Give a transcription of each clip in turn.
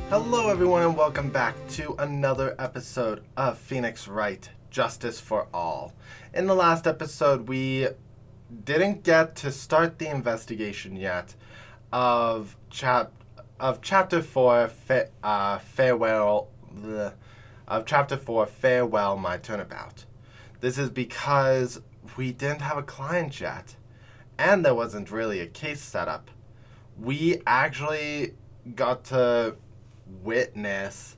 Hello everyone and welcome back to another episode of Phoenix Wright, Justice for All. In the last episode, we didn't get to start the investigation yet of Chapter 4, Farewell, My Turnabout. This is because we didn't have a client yet, and there wasn't really a case set up. We actually got to witness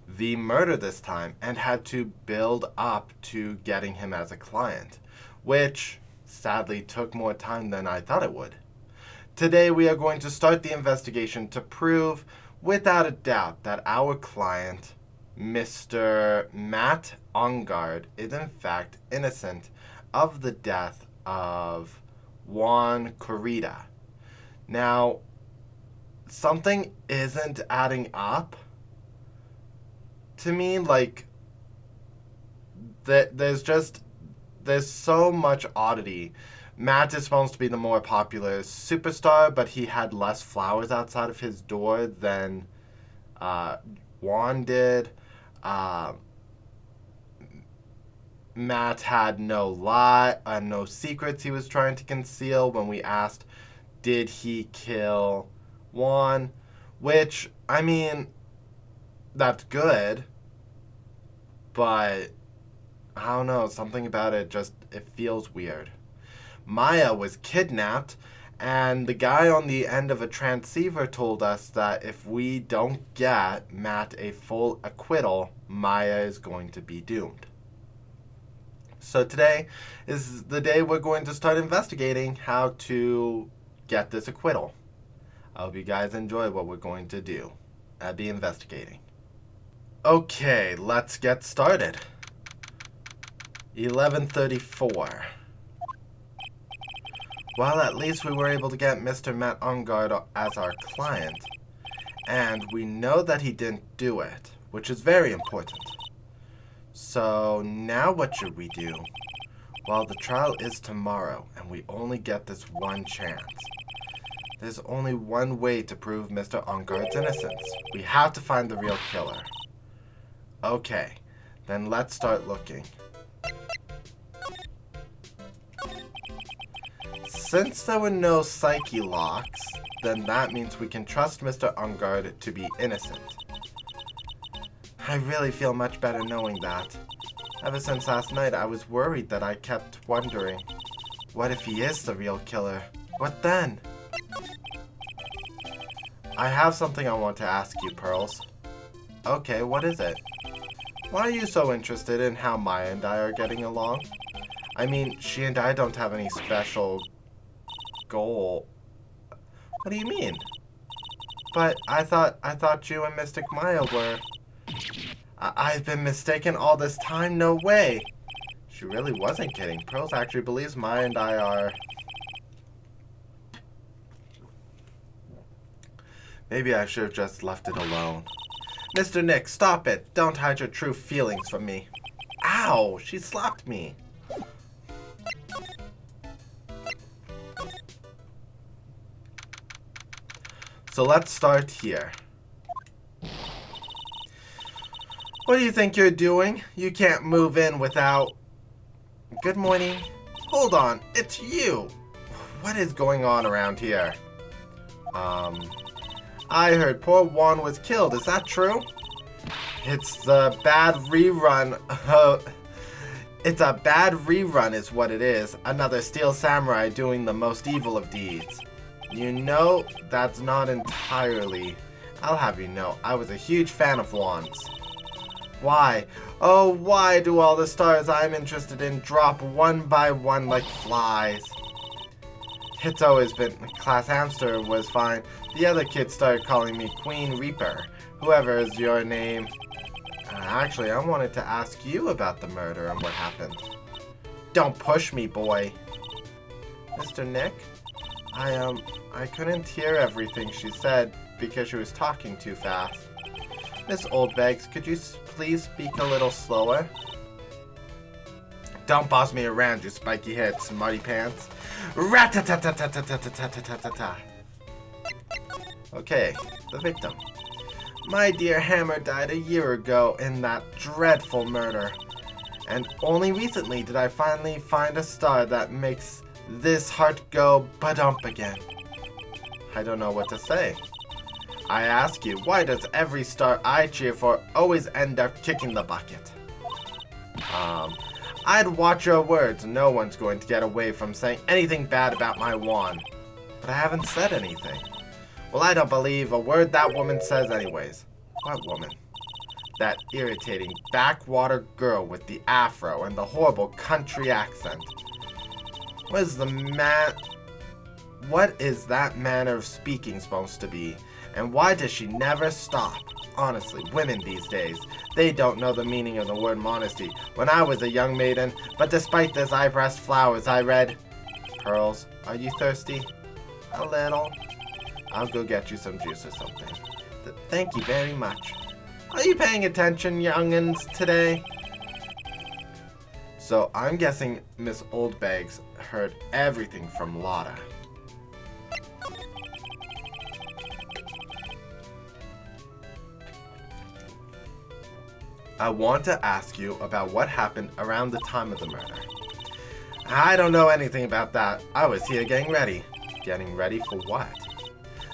the murder this time and had to build up to getting him as a client, which sadly took more time than I thought it would. Today we are going to start the investigation to prove without a doubt that our client, Mr. Matt Engarde, is in fact innocent of the death of Juan Corrida. Now, something isn't adding up to me. Like, there's so much oddity. Matt is supposed to be the more popular superstar, but he had less flowers outside of his door than Juan did. Matt had no secrets he was trying to conceal when we asked, did he kill Juan? Which, I mean, that's good, but I don't know, something about it it feels weird. Maya was kidnapped, and the guy on the end of a transceiver told us that if we don't get Matt a full acquittal, Maya is going to be doomed. So today is the day we're going to start investigating how to get this acquittal. I hope you guys enjoy what we're going to do. I'll be investigating. Okay, let's get started. 11:34. Well, at least we were able to get Mr. Matt Engarde as our client, and we know that he didn't do it, which is very important. So now what should we do? Well, the trial is tomorrow, and we only get this one chance. There's only one way to prove Mr. Engarde's innocence. We have to find the real killer. Okay, then let's start looking. Since there were no psyche locks, then that means we can trust Mr. Engarde to be innocent. I really feel much better knowing that. Ever since last night, I was worried that I kept wondering, what if he is the real killer? What then? I have something I want to ask you, Pearls. Okay, what is it? Why are you so interested in how Maya and I are getting along? I mean, she and I don't have any special goal. What do you mean? But I thought you and Mystic Maya were... I've been mistaken all this time? No way! She really wasn't kidding. Pearls actually believes Maya and I are... Maybe I should have just left it alone. Mr. Nick, stop it. Don't hide your true feelings from me. Ow! She slapped me. So let's start here. What do you think you're doing? You can't move in without... Good morning. Hold on, it's you. What is going on around here? I heard poor Juan was killed. Is that true? It's the bad rerun. It's a bad rerun is what it is. Another steel samurai doing the most evil of deeds. You know, that's not entirely. I'll have you know, I was a huge fan of Juan's. Why? Oh, why do all the stars I'm interested in drop one by one like flies? It's always been... Class Hamster was fine. The other kids started calling me Queen Reaper. Whoever is your name. Actually, I wanted to ask you about the murder and what happened. Don't push me, boy. Mr. Nick? I couldn't hear everything she said because she was talking too fast. Miss Oldbag, could you please speak a little slower? Don't boss me around, you spiky head, smarty pants. Rat-ta-ta-ta-ta-ta-ta-ta-ta-ta-ta-ta. Okay, the victim. My dear Hammer died a year ago in that dreadful murder. And only recently did I finally find a star that makes this heart go ba-dump again. I don't know what to say. I ask you, why does every star I cheer for always end up kicking the bucket? I'd watch your words. No one's going to get away from saying anything bad about my wand. But I haven't said anything. Well, I don't believe a word that woman says anyways. What woman? That irritating backwater girl with the afro and the horrible country accent. What is that manner of speaking supposed to be? And why does she never stop? Honestly, women these days, they don't know the meaning of the word modesty. When I was a young maiden, but despite this I pressed flowers, I read, Pearls, are you thirsty? A little. I'll go get you some juice or something. Thank you very much. Are you paying attention, young'uns, today? So I'm guessing Miss Oldbag's heard everything from Lotta. I want to ask you about what happened around the time of the murder. I don't know anything about that. I was here getting ready. Getting ready for what?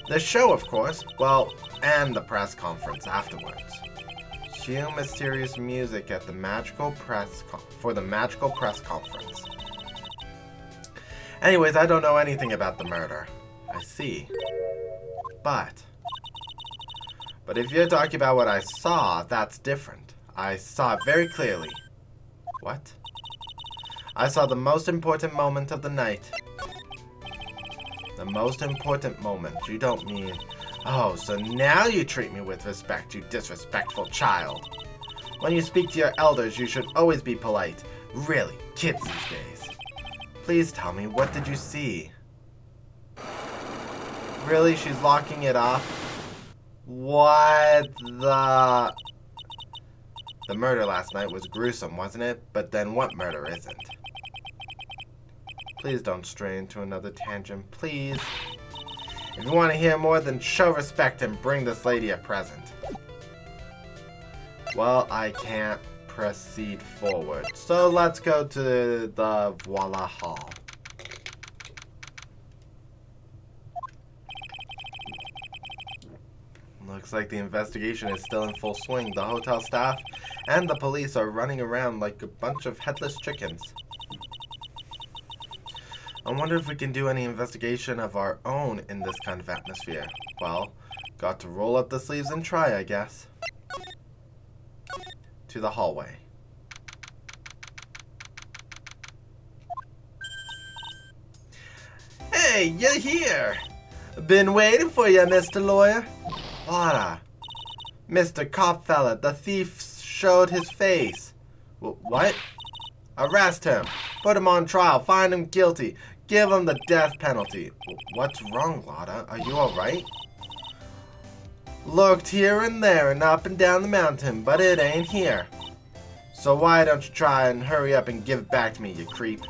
The show, of course. Well, and the press conference afterwards. Cue mysterious music at the magical press conference. Anyways, I don't know anything about the murder. I see. But if you're talking about what I saw, that's different. I saw it very clearly. What? I saw the most important moment of the night. The most important moment. You don't mean... Oh, so now you treat me with respect, you disrespectful child. When you speak to your elders, you should always be polite. Really, kids these days. Please tell me, what did you see? Really, she's locking it up? What the... The murder last night was gruesome, wasn't it? But then what murder isn't? Please don't stray into another tangent, please. If you want to hear more, then show respect and bring this lady a present. Well, I can't proceed forward. So let's go to the Voila Hall. Looks like the investigation is still in full swing. The hotel staff and the police are running around like a bunch of headless chickens. I wonder if we can do any investigation of our own in this kind of atmosphere. Well, got to roll up the sleeves and try, I guess. To the hallway. Hey, you're here! Been waiting for you, Mr. Lawyer. Lotta. Mr. Copfella, the thief showed his face. What? Arrest him. Put him on trial. Find him guilty. Give him the death penalty. What's wrong, Lotta? Are you alright? Looked here and there and up and down the mountain, but it ain't here. So why don't you try and hurry up and give it back to me, you creep?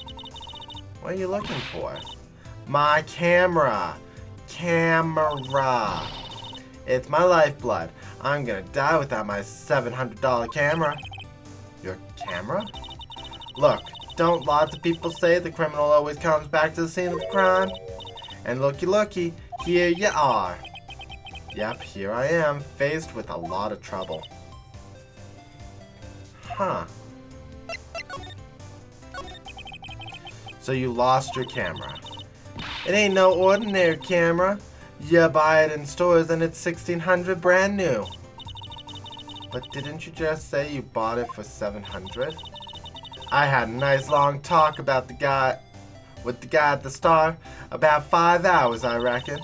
What are you looking for? My camera. Camera. It's my lifeblood. I'm gonna die without my $700 camera. Your camera? Look, don't lots of people say the criminal always comes back to the scene of the crime? And looky, here you are. Yep, here I am, faced with a lot of trouble. Huh. So you lost your camera. It ain't no ordinary camera. You buy it in stores and it's $1,600 brand new. But didn't you just say you bought it for $700? I had a nice long talk about the guy at the Star. About 5 hours, I reckon.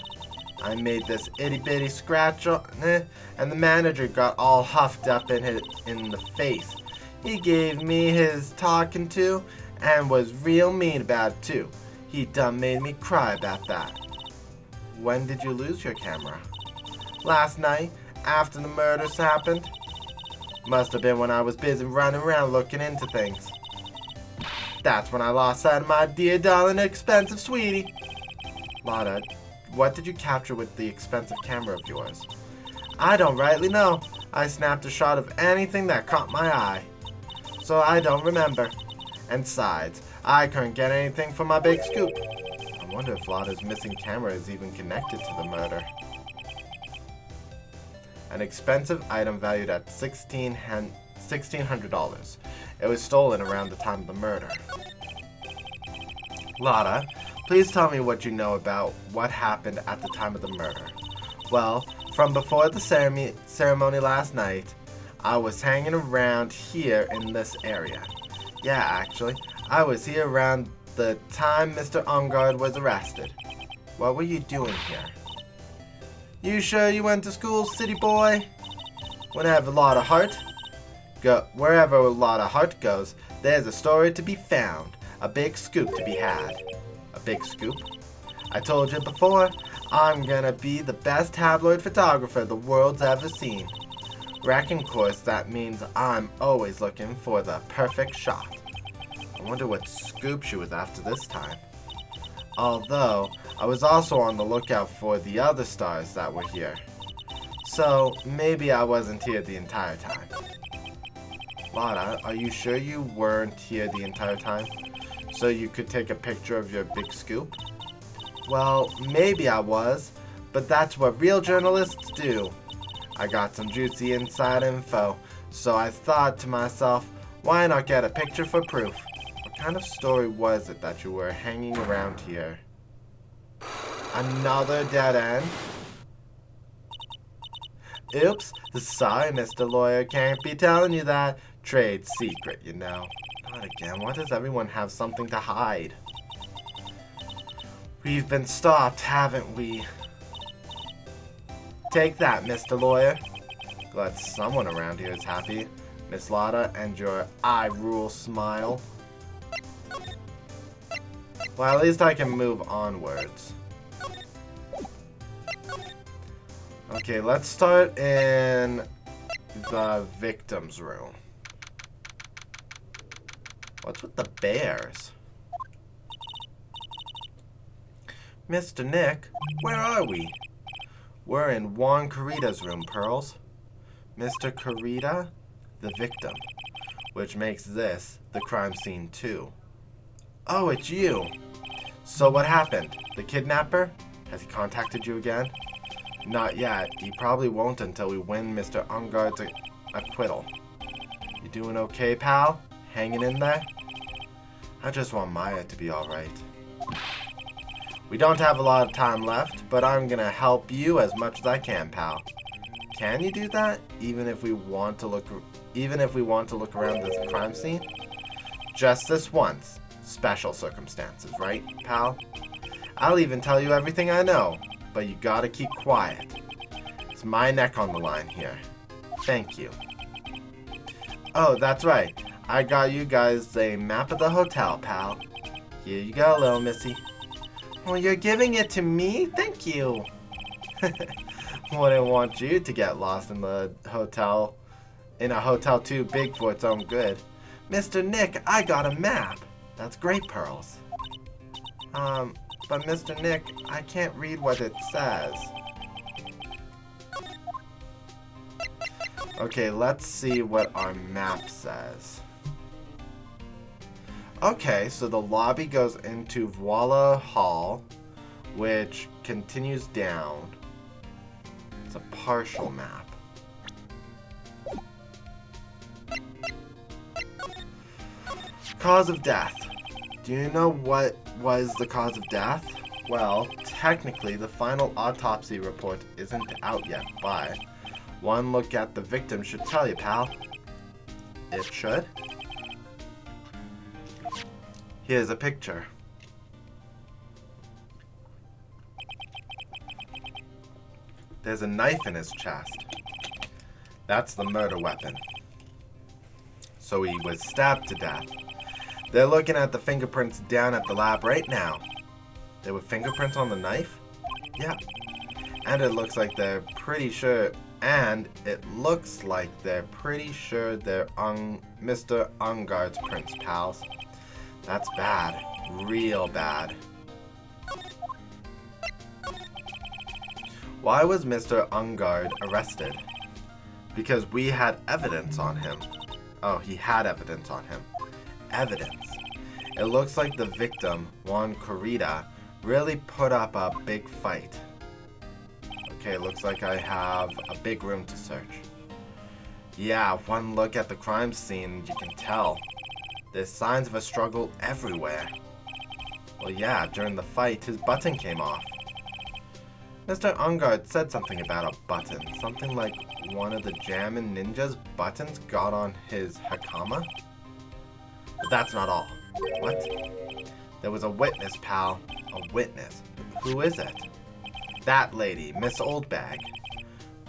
I made this itty-bitty scratch on it, and the manager got all huffed up in the face. He gave me his talking to, and was real mean about it, too. He done made me cry about that. When did you lose your camera? Last night, after the murders happened. Must have been when I was busy running around looking into things. That's when I lost sight of my dear darling expensive sweetie. Lotta, what did you capture with the expensive camera of yours? I don't rightly know. I snapped a shot of anything that caught my eye. So I don't remember. And besides, I couldn't get anything from my big scoop. I wonder if Lotta's missing camera is even connected to the murder. An expensive item valued at $1,600. It was stolen around the time of the murder. Lotta, please tell me what you know about what happened at the time of the murder. Well, from before the ceremony last night, I was hanging around here in this area. Yeah, actually, I was here around the time Mr. Engarde was arrested. What were you doing here? You sure you went to school, city boy? Wherever Lotta Hart goes, there's a story to be found, a big scoop to be had. A big scoop? I told you before, I'm gonna be the best tabloid photographer the world's ever seen. Reckon course that means I'm always looking for the perfect shot. I wonder what scoop she was after this time. Although, I was also on the lookout for the other stars that were here. So, maybe I wasn't here the entire time. Lotta, are you sure you weren't here the entire time? So you could take a picture of your big scoop? Well, maybe I was, but that's what real journalists do. I got some juicy inside info, so I thought to myself, why not get a picture for proof? What kind of story was it that you were hanging around here? Another dead end? Oops, sorry, Mr. Lawyer, can't be telling you that. Trade secret, you know. Not again, why does everyone have something to hide? We've been stopped, haven't we? Take that, Mr. Lawyer. Glad someone around here is happy. Miss Lotta and your I rule smile. Well, at least I can move onwards. Okay, let's start in the victim's room. What's with the bears? Mr. Nick, where are we? We're in Juan Carita's room, Pearls. Mr. Carita, the victim, which makes this the crime scene too. Oh, it's you. So what happened? The kidnapper? Has he contacted you again? Not yet. He probably won't until we win Mr. Engarde's acquittal. You doing okay, pal? Hanging in there? I just want Maya to be alright. We don't have a lot of time left, but I'm gonna help you as much as I can, pal. Can you do that? Even if we want to look around this crime scene? Just this once. Special circumstances, right, pal? I'll even tell you everything I know, but you gotta keep quiet. It's my neck on the line here. Thank you. Oh, that's right. I got you guys a map of the hotel, pal. Here you go, little missy. Well, you're giving it to me? Thank you. Wouldn't want you to get lost in a hotel too big for its own good. Mr. Nick, I got a map. That's great, Pearls. But Mr. Nick, I can't read what it says. Okay, let's see what our map says. Okay, so the lobby goes into Voila Hall, which continues down. It's a partial map. Cause of death. Do you know what was the cause of death? Well, technically, the final autopsy report isn't out yet, but one look at the victim should tell you, pal. It should? Here's a picture. There's a knife in his chest. That's the murder weapon. So he was stabbed to death. They're looking at the fingerprints down at the lab right now. There were fingerprints on the knife? Yeah. And it looks like they're pretty sure they're Mr. Engarde's prints, pals. That's bad. Real bad. Why was Mr. Engarde arrested? Because we had evidence on him. Oh, he had evidence on him. Evidence. It looks like the victim, Juan Corrida, really put up a big fight. Okay, looks like I have a big room to search. Yeah, one look at the crime scene, you can tell. There's signs of a struggle everywhere. Well, yeah, during the fight, his button came off. Mr. Engarde said something about a button. Something like one of the Jammin' Ninja's buttons got on his hakama? But that's not all. What? There was a witness, pal. A witness. Who is it? That lady, Miss Oldbag.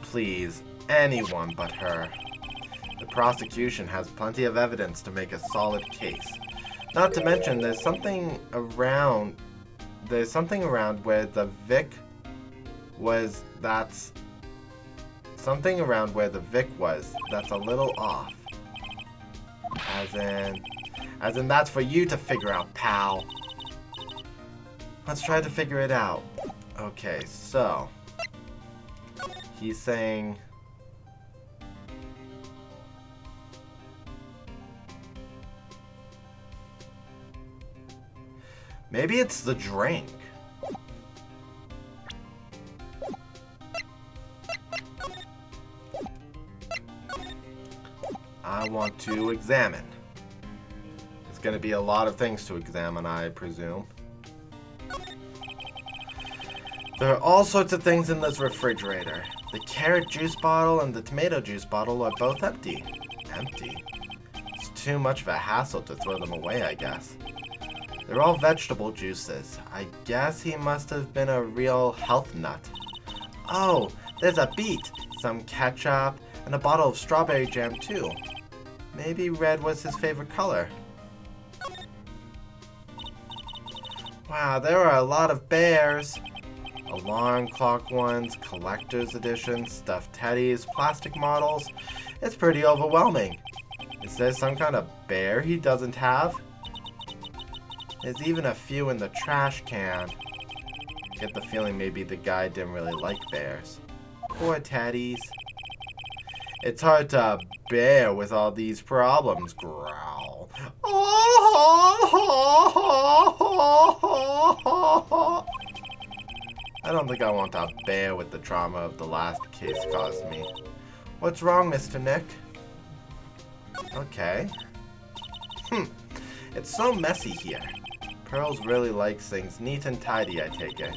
Please, anyone but her. The prosecution has plenty of evidence to make a solid case. Not to mention, there's something around where the Vic was that's a little off. As in that's for you to figure out, pal. Let's try to figure it out. Okay, so he's saying maybe it's the drink. I want to examine. There's going to be a lot of things to examine, I presume. There are all sorts of things in this refrigerator. The carrot juice bottle and the tomato juice bottle are both empty. Empty? It's too much of a hassle to throw them away, I guess. They're all vegetable juices. I guess he must have been a real health nut. Oh, there's a beet, some ketchup, and a bottle of strawberry jam too. Maybe red was his favorite color. Wow, there are a lot of bears. Alarm clock ones, collector's editions, stuffed teddies, plastic models. It's pretty overwhelming. Is there some kind of bear he doesn't have? There's even a few in the trash can. Get the feeling maybe the guy didn't really like bears. Poor teddies. It's hard to bear with all these problems. Growl. I don't think I want to bear with the trauma of the last case caused me. What's wrong, Mr. Nick? Okay. It's so messy here. Pearls really likes things neat and tidy, I take it.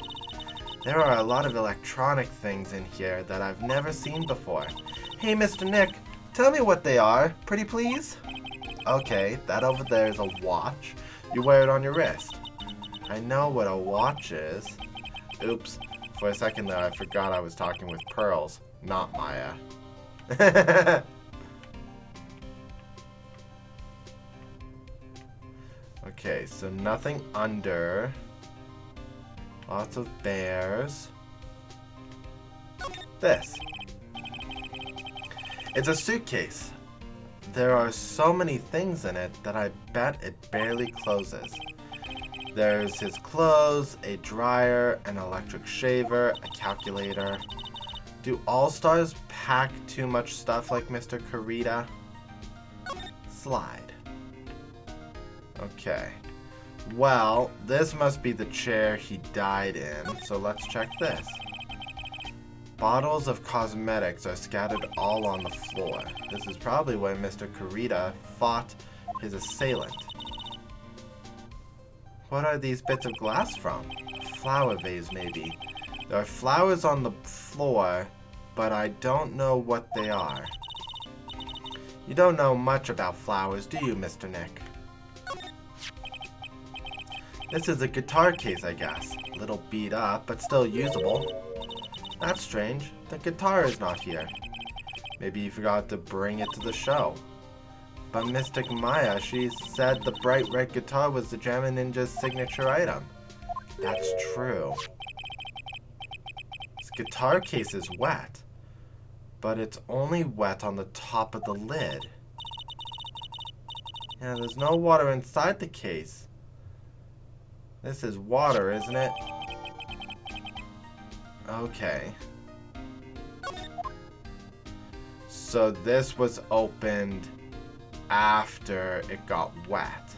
There are a lot of electronic things in here that I've never seen before. Hey, Mr. Nick, tell me what they are, pretty please? Okay, that over there is a watch. You wear it on your wrist. I know what a watch is. Oops, for a second there I forgot I was talking with Pearls, not Maya. Okay, so nothing under. Lots of bears. This. It's a suitcase. There are so many things in it that I bet it barely closes. There's his clothes, a dryer, an electric shaver, a calculator. Do All-Stars pack too much stuff like Mr. Corrida? Slide. Okay. Well, this must be the chair he died in, so let's check this. Bottles of cosmetics are scattered all on the floor. This is probably where Mr. Corrida fought his assailant. What are these bits of glass from? A flower vase, maybe. There are flowers on the floor, but I don't know what they are. You don't know much about flowers, do you, Mr. Nick? This is a guitar case, I guess. A little beat up, but still usable. That's strange. The guitar is not here. Maybe you forgot to bring it to the show. But Mystic Maya, she said the bright red guitar was the Jammin' Ninja's signature item. That's true. This guitar case is wet, but it's only wet on the top of the lid. Yeah, there's no water inside the case. This is water, isn't it? Okay. So this was opened after it got wet.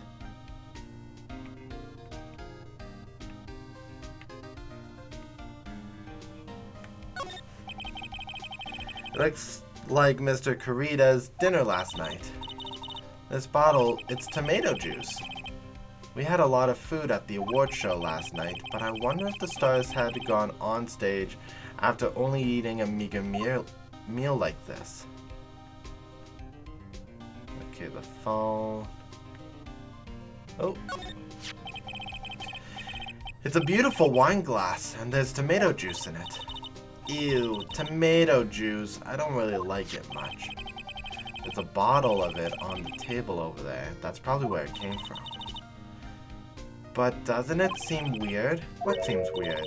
It looks like Mr. Kurita's dinner last night. This bottle, it's tomato juice. We had a lot of food at the award show last night, but I wonder if the stars had gone on stage after only eating a meager meal like this. Okay, the phone. Oh. It's a beautiful wine glass, and there's tomato juice in it. Ew, tomato juice. I don't really like it much. There's a bottle of it on the table over there. That's probably where it came from. But doesn't it seem weird? What seems weird?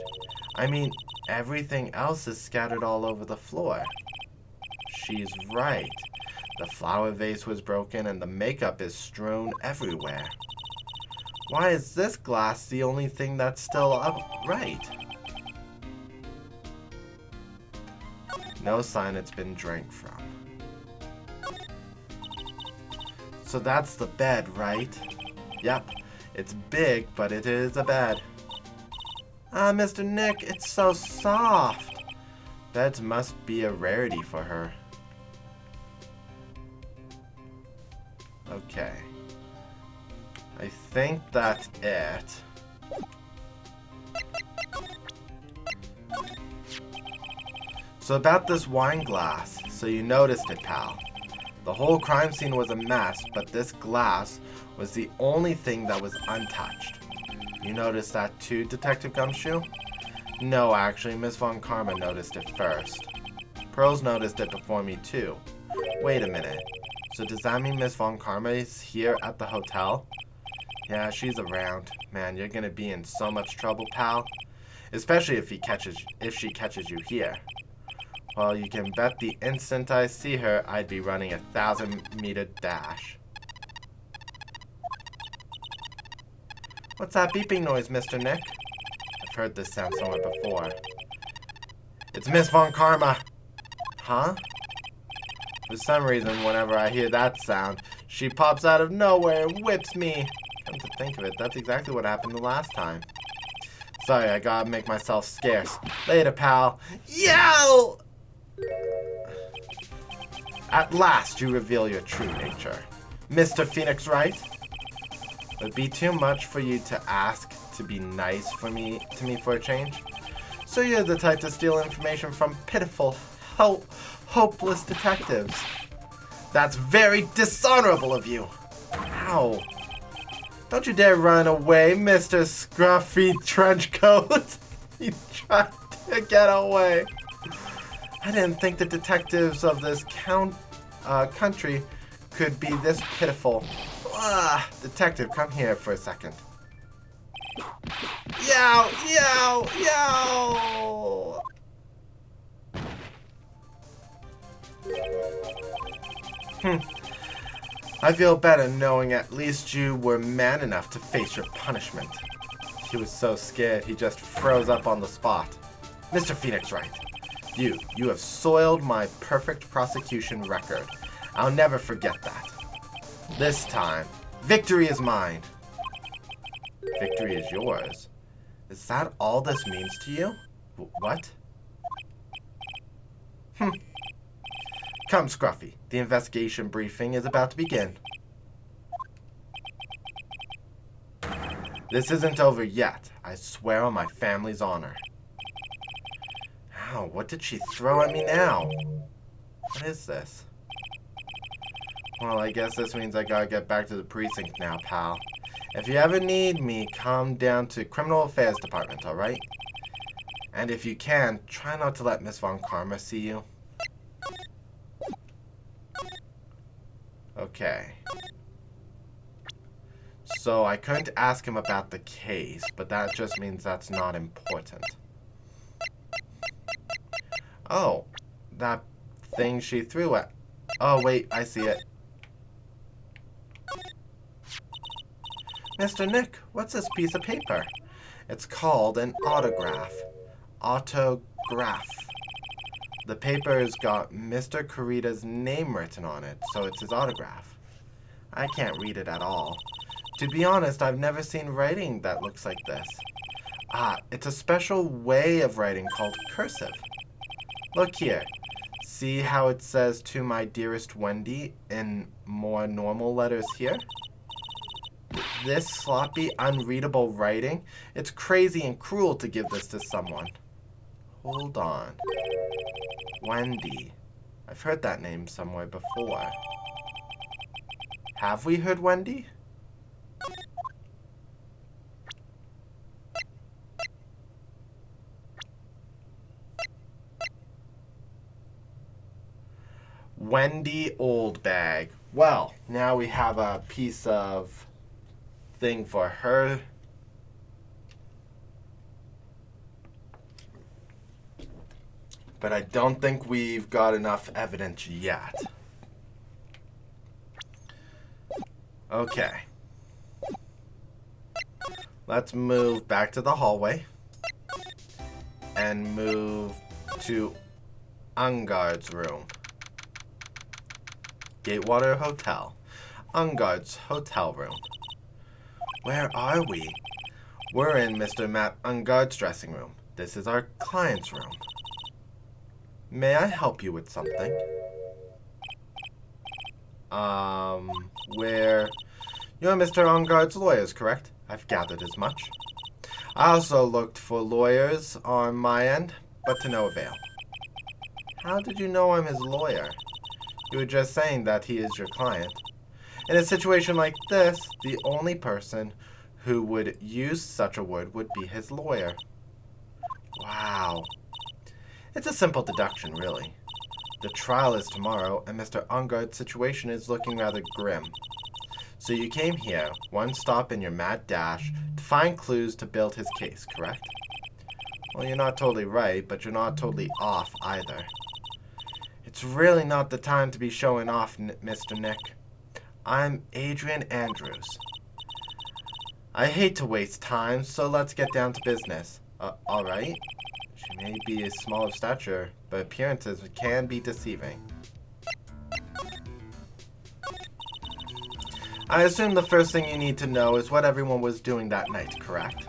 I mean, everything else is scattered all over the floor. She's right. The flower vase was broken and the makeup is strewn everywhere. Why is this glass the only thing that's still upright? No sign it's been drank from. So that's the bed, right? Yep, it's big, but it is a bed. Ah, Mr. Nick, it's so soft. Beds must be a rarity for her. Okay. I think that's it. So about this wine glass, so you noticed it, pal. The whole crime scene was a mess, but this glass was the only thing that was untouched. You noticed that too, Detective Gumshoe? No, actually, Miss Von Karma noticed it first. Pearls noticed it before me too. Wait a minute. So does that mean Miss Von Karma is here at the hotel? Yeah, she's around. Man, you're gonna be in so much trouble, pal. Especially if she catches you here. Well, you can bet the instant I see her, I'd be running a 1,000-meter dash. What's that beeping noise, Mr. Nick? I've heard this sound somewhere before. It's Miss Von Karma. Huh? For some reason, whenever I hear that sound, she pops out of nowhere and whips me. Come to think of it, that's exactly what happened the last time. Sorry, I gotta make myself scarce. Later, pal. Yo! At last, you reveal your true nature. Mr. Phoenix Wright? It would be too much for you to ask to be nice to me for a change. So you're the type to steal information from pitiful, hopeless detectives. That's very dishonorable of you. Ow. Don't you dare run away, Mr. Scruffy Trenchcoat. You tried to get away. I didn't think the detectives of this country could be this pitiful. Detective, come here for a second. Yow! Yow! Yow! I feel better knowing at least you were man enough to face your punishment. He was so scared he just froze up on the spot. Mr. Phoenix Wright, you have soiled my perfect prosecution record. I'll never forget that. This time, victory is mine. Victory is yours. Is that all this means to you? What? Come, Scruffy. The investigation briefing is about to begin. This isn't over yet. I swear on my family's honor. Ow, what did she throw at me now? What is this? Well, I guess this means I gotta get back to the precinct now, pal. If you ever need me, come down to Criminal Affairs Department, alright? And if you can, try not to let Miss Von Karma see you. Okay. So I couldn't ask him about the case, but that just means that's not important. Oh, that thing she threw at... Oh, wait, I see it. Mr. Nick, what's this piece of paper? It's called an autograph. Autograph. The paper's got Mr. Kurita's name written on it, so it's his autograph. I can't read it at all. To be honest, I've never seen writing that looks like this. It's a special way of writing called cursive. Look here. See how it says "To my dearest Wendy" in more normal letters here? This sloppy, unreadable writing, it's crazy and cruel to give this to someone. Hold on. Wendy. I've heard that name somewhere before. Have we heard Wendy? Wendy Oldbag. Well, now we have a piece of thing for her. But I don't think we've got enough evidence yet. Okay. Let's move back to the hallway and move to Engarde's room. Gatewater Hotel. Engarde's hotel room. Where are we? We're in Mr. Matt Engarde's dressing room. This is our client's room. May I help you with something? You're Mr. Engarde's lawyers, correct? I've gathered as much. I also looked for lawyers on my end, but to no avail. How did you know I'm his lawyer? You were just saying that he is your client. In a situation like this, the only person who would use such a word would be his lawyer. Wow. It's a simple deduction, really. The trial is tomorrow, and Mr. Engarde's situation is looking rather grim. So you came here, one stop in your mad dash, to find clues to build his case, correct? Well, you're not totally right, but you're not totally off either. It's really not the time to be showing off, Mr. Nick. I'm Adrian Andrews. I hate to waste time, so let's get down to business. Alright? She may be a small of stature, but appearances can be deceiving. I assume the first thing you need to know is what everyone was doing that night, correct?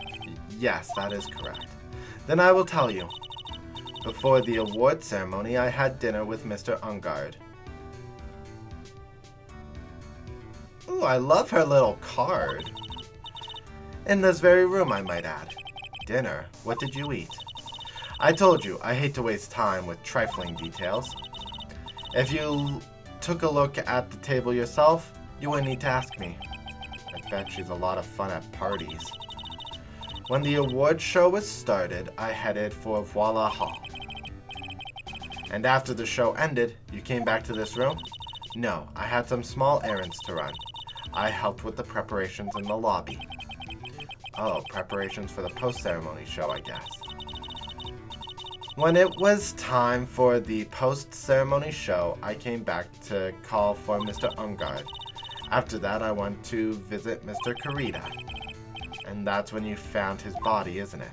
Yes, that is correct. Then I will tell you. Before the award ceremony, I had dinner with Mr. Engarde. Ooh, I love her little card. In this very room, I might add. Dinner? What did you eat? I told you, I hate to waste time with trifling details. If you took a look at the table yourself, you wouldn't need to ask me. I bet she's a lot of fun at parties. When the award show was started, I headed for Voila Hall. And after the show ended, you came back to this room? No, I had some small errands to run. I helped with the preparations in the lobby. Oh, preparations for the post-ceremony show, I guess. When it was time for the post-ceremony show, I came back to call for Mr. Engarde. After that, I went to visit Mr. Kurita. And that's when you found his body, isn't it?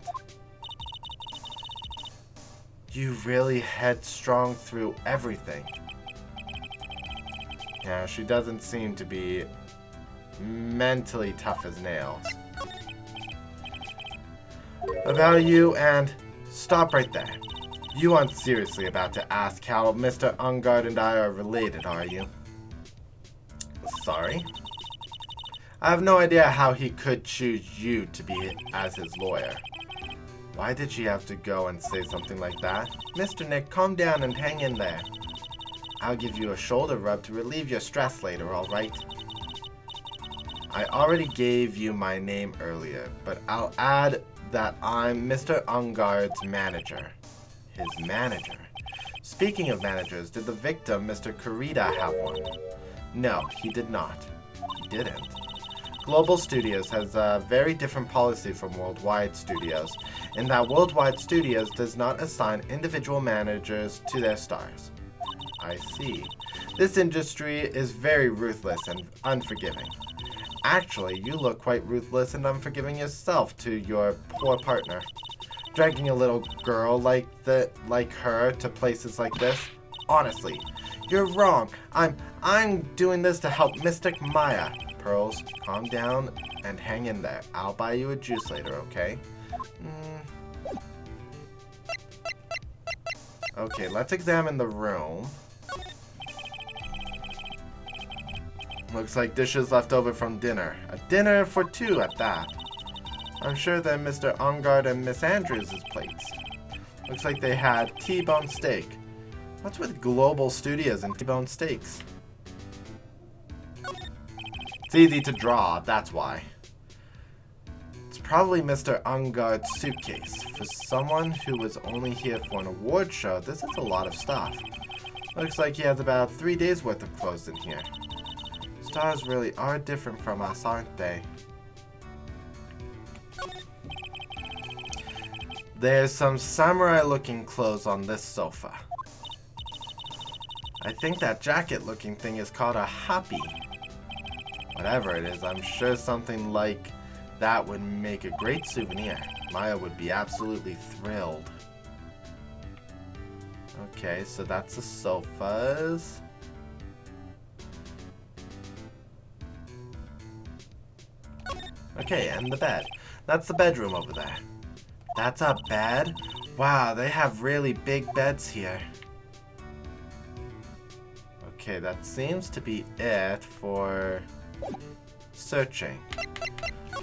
You really headstrong through everything. Yeah, she doesn't seem to be mentally tough as nails. About you, and stop right there. You aren't seriously about to ask how Mr. Engarde and I are related, are you? Sorry? I have no idea how he could choose you to be as his lawyer. Why did she have to go and say something like that? Mr. Nick, calm down and hang in there. I'll give you a shoulder rub to relieve your stress later, alright? I already gave you my name earlier, but I'll add that I'm Mr. Engarde's manager. His manager? Speaking of managers, did the victim, Mr. Kurita, have one? No, he did not. He didn't. Global Studios has a very different policy from Worldwide Studios, in that Worldwide Studios does not assign individual managers to their stars. I see. This industry is very ruthless and unforgiving. Actually, you look quite ruthless and unforgiving yourself to your poor partner. Dragging a little girl like her to places like this? Honestly, you're wrong. I'm doing this to help Mystic Maya. Pearls, calm down and hang in there. I'll buy you a juice later, okay? Okay, let's examine the room. Looks like dishes left over from dinner. A dinner for two at that. I'm sure they're Mr. Engarde and Miss Andrews' plates. Looks like they had T-bone steak. What's with global studios and T-bone steaks? It's easy to draw, that's why. It's probably Mr. Engarde's suitcase. For someone who was only here for an award show, this is a lot of stuff. Looks like he has about 3 days worth of clothes in here. Stars really are different from us, aren't they? There's some samurai-looking clothes on this sofa. I think that jacket-looking thing is called a happy. Whatever it is, I'm sure something like that would make a great souvenir. Maya would be absolutely thrilled. Okay, so that's the sofas. Okay, and the bed. That's the bedroom over there. That's a bed? Wow, they have really big beds here. Okay, that seems to be it for searching.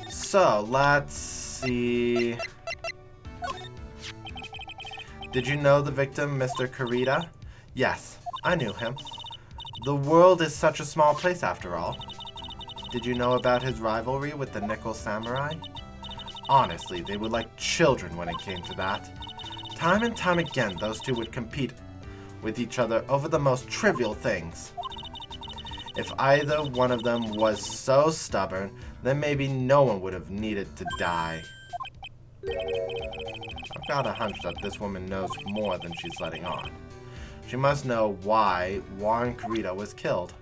So, let's see. Did you know the victim, Mr. Kurita? Yes, I knew him. The world is such a small place after all. Did you know about his rivalry with the Nickel Samurai? Honestly, they were like children when it came to that. Time and time again, those two would compete with each other over the most trivial things. If either one of them was so stubborn, then maybe no one would have needed to die. I've got a hunch that this woman knows more than she's letting on. She must know why Warren Kurita was killed.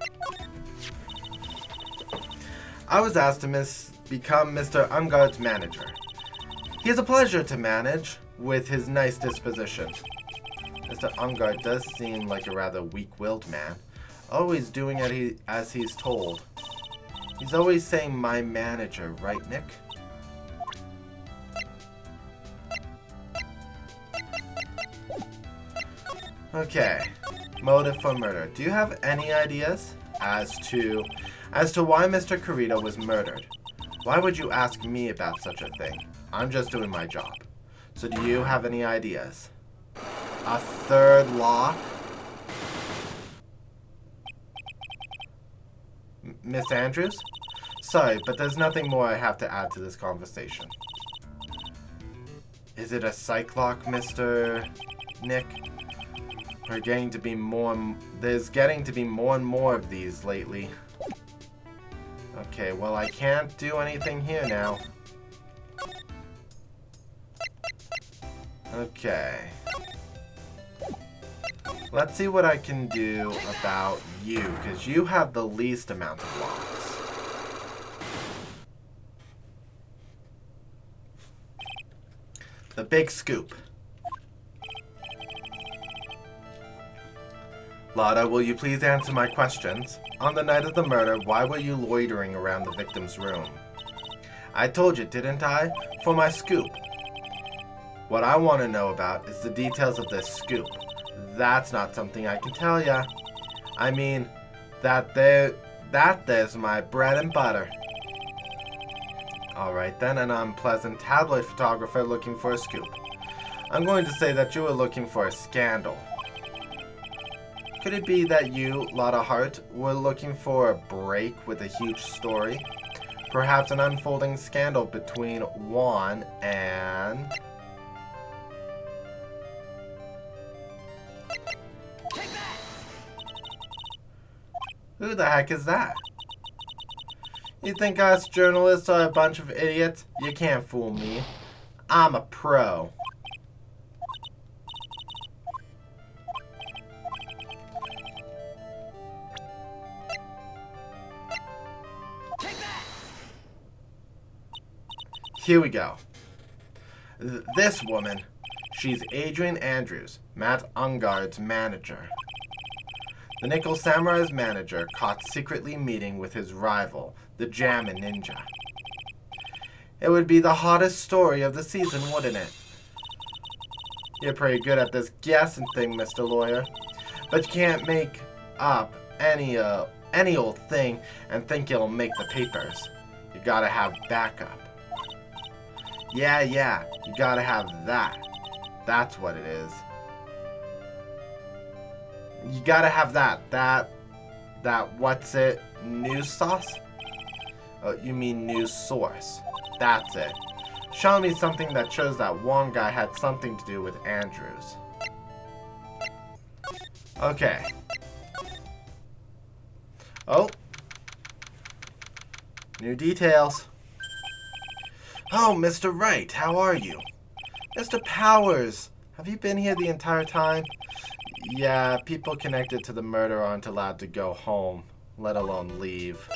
I was asked to become Mr. Engarde's manager. He is a pleasure to manage, with his nice disposition. Mr. Engarde does seem like a rather weak-willed man, always doing as he's told. He's always saying my manager, right, Nick? Okay, motive for murder. Do you have any ideas as to why Mr. Kurita was murdered? Why would you ask me about such a thing? I'm just doing my job. So do you have any ideas? A third lock? Miss Andrews? Sorry, but there's nothing more I have to add to this conversation. Is it a psych lock, Mr. Nick? There's getting to be more and more of these lately. Okay, well, I can't do anything here now. Okay. Let's see what I can do about you, because you have the least amount of locks. The big scoop. Lotta, will you please answer my questions? On the night of the murder, why were you loitering around the victim's room? I told you, didn't I? For my scoop. What I want to know about is the details of this scoop. That's not something I can tell ya. I mean, there's my bread and butter. Alright then, an unpleasant tabloid photographer looking for a scoop. I'm going to say that you were looking for a scandal. Could it be that you, Lotta Hart, were looking for a break with a huge story? Perhaps an unfolding scandal between Juan and... Who the heck is that? You think us journalists are a bunch of idiots? You can't fool me. I'm a pro. Here we go. This woman, she's Adrian Andrews, Matt Engarde's manager. The Nickel Samurai's manager caught secretly meeting with his rival, the Jammin' Ninja. It would be the hottest story of the season, wouldn't it? You're pretty good at this guessing thing, Mr. Lawyer. But you can't make up any old thing and think it'll make the papers. You gotta have backup. Yeah, you gotta have that. That's what it is. You gotta have that what's it, news sauce? Oh, you mean news source. That's it. Show me something that shows that one guy had something to do with Andrews. Okay. Oh. New details. Oh, Mr. Wright, how are you? Mr. Powers, have you been here the entire time? Yeah, people connected to the murder aren't allowed to go home, let alone leave.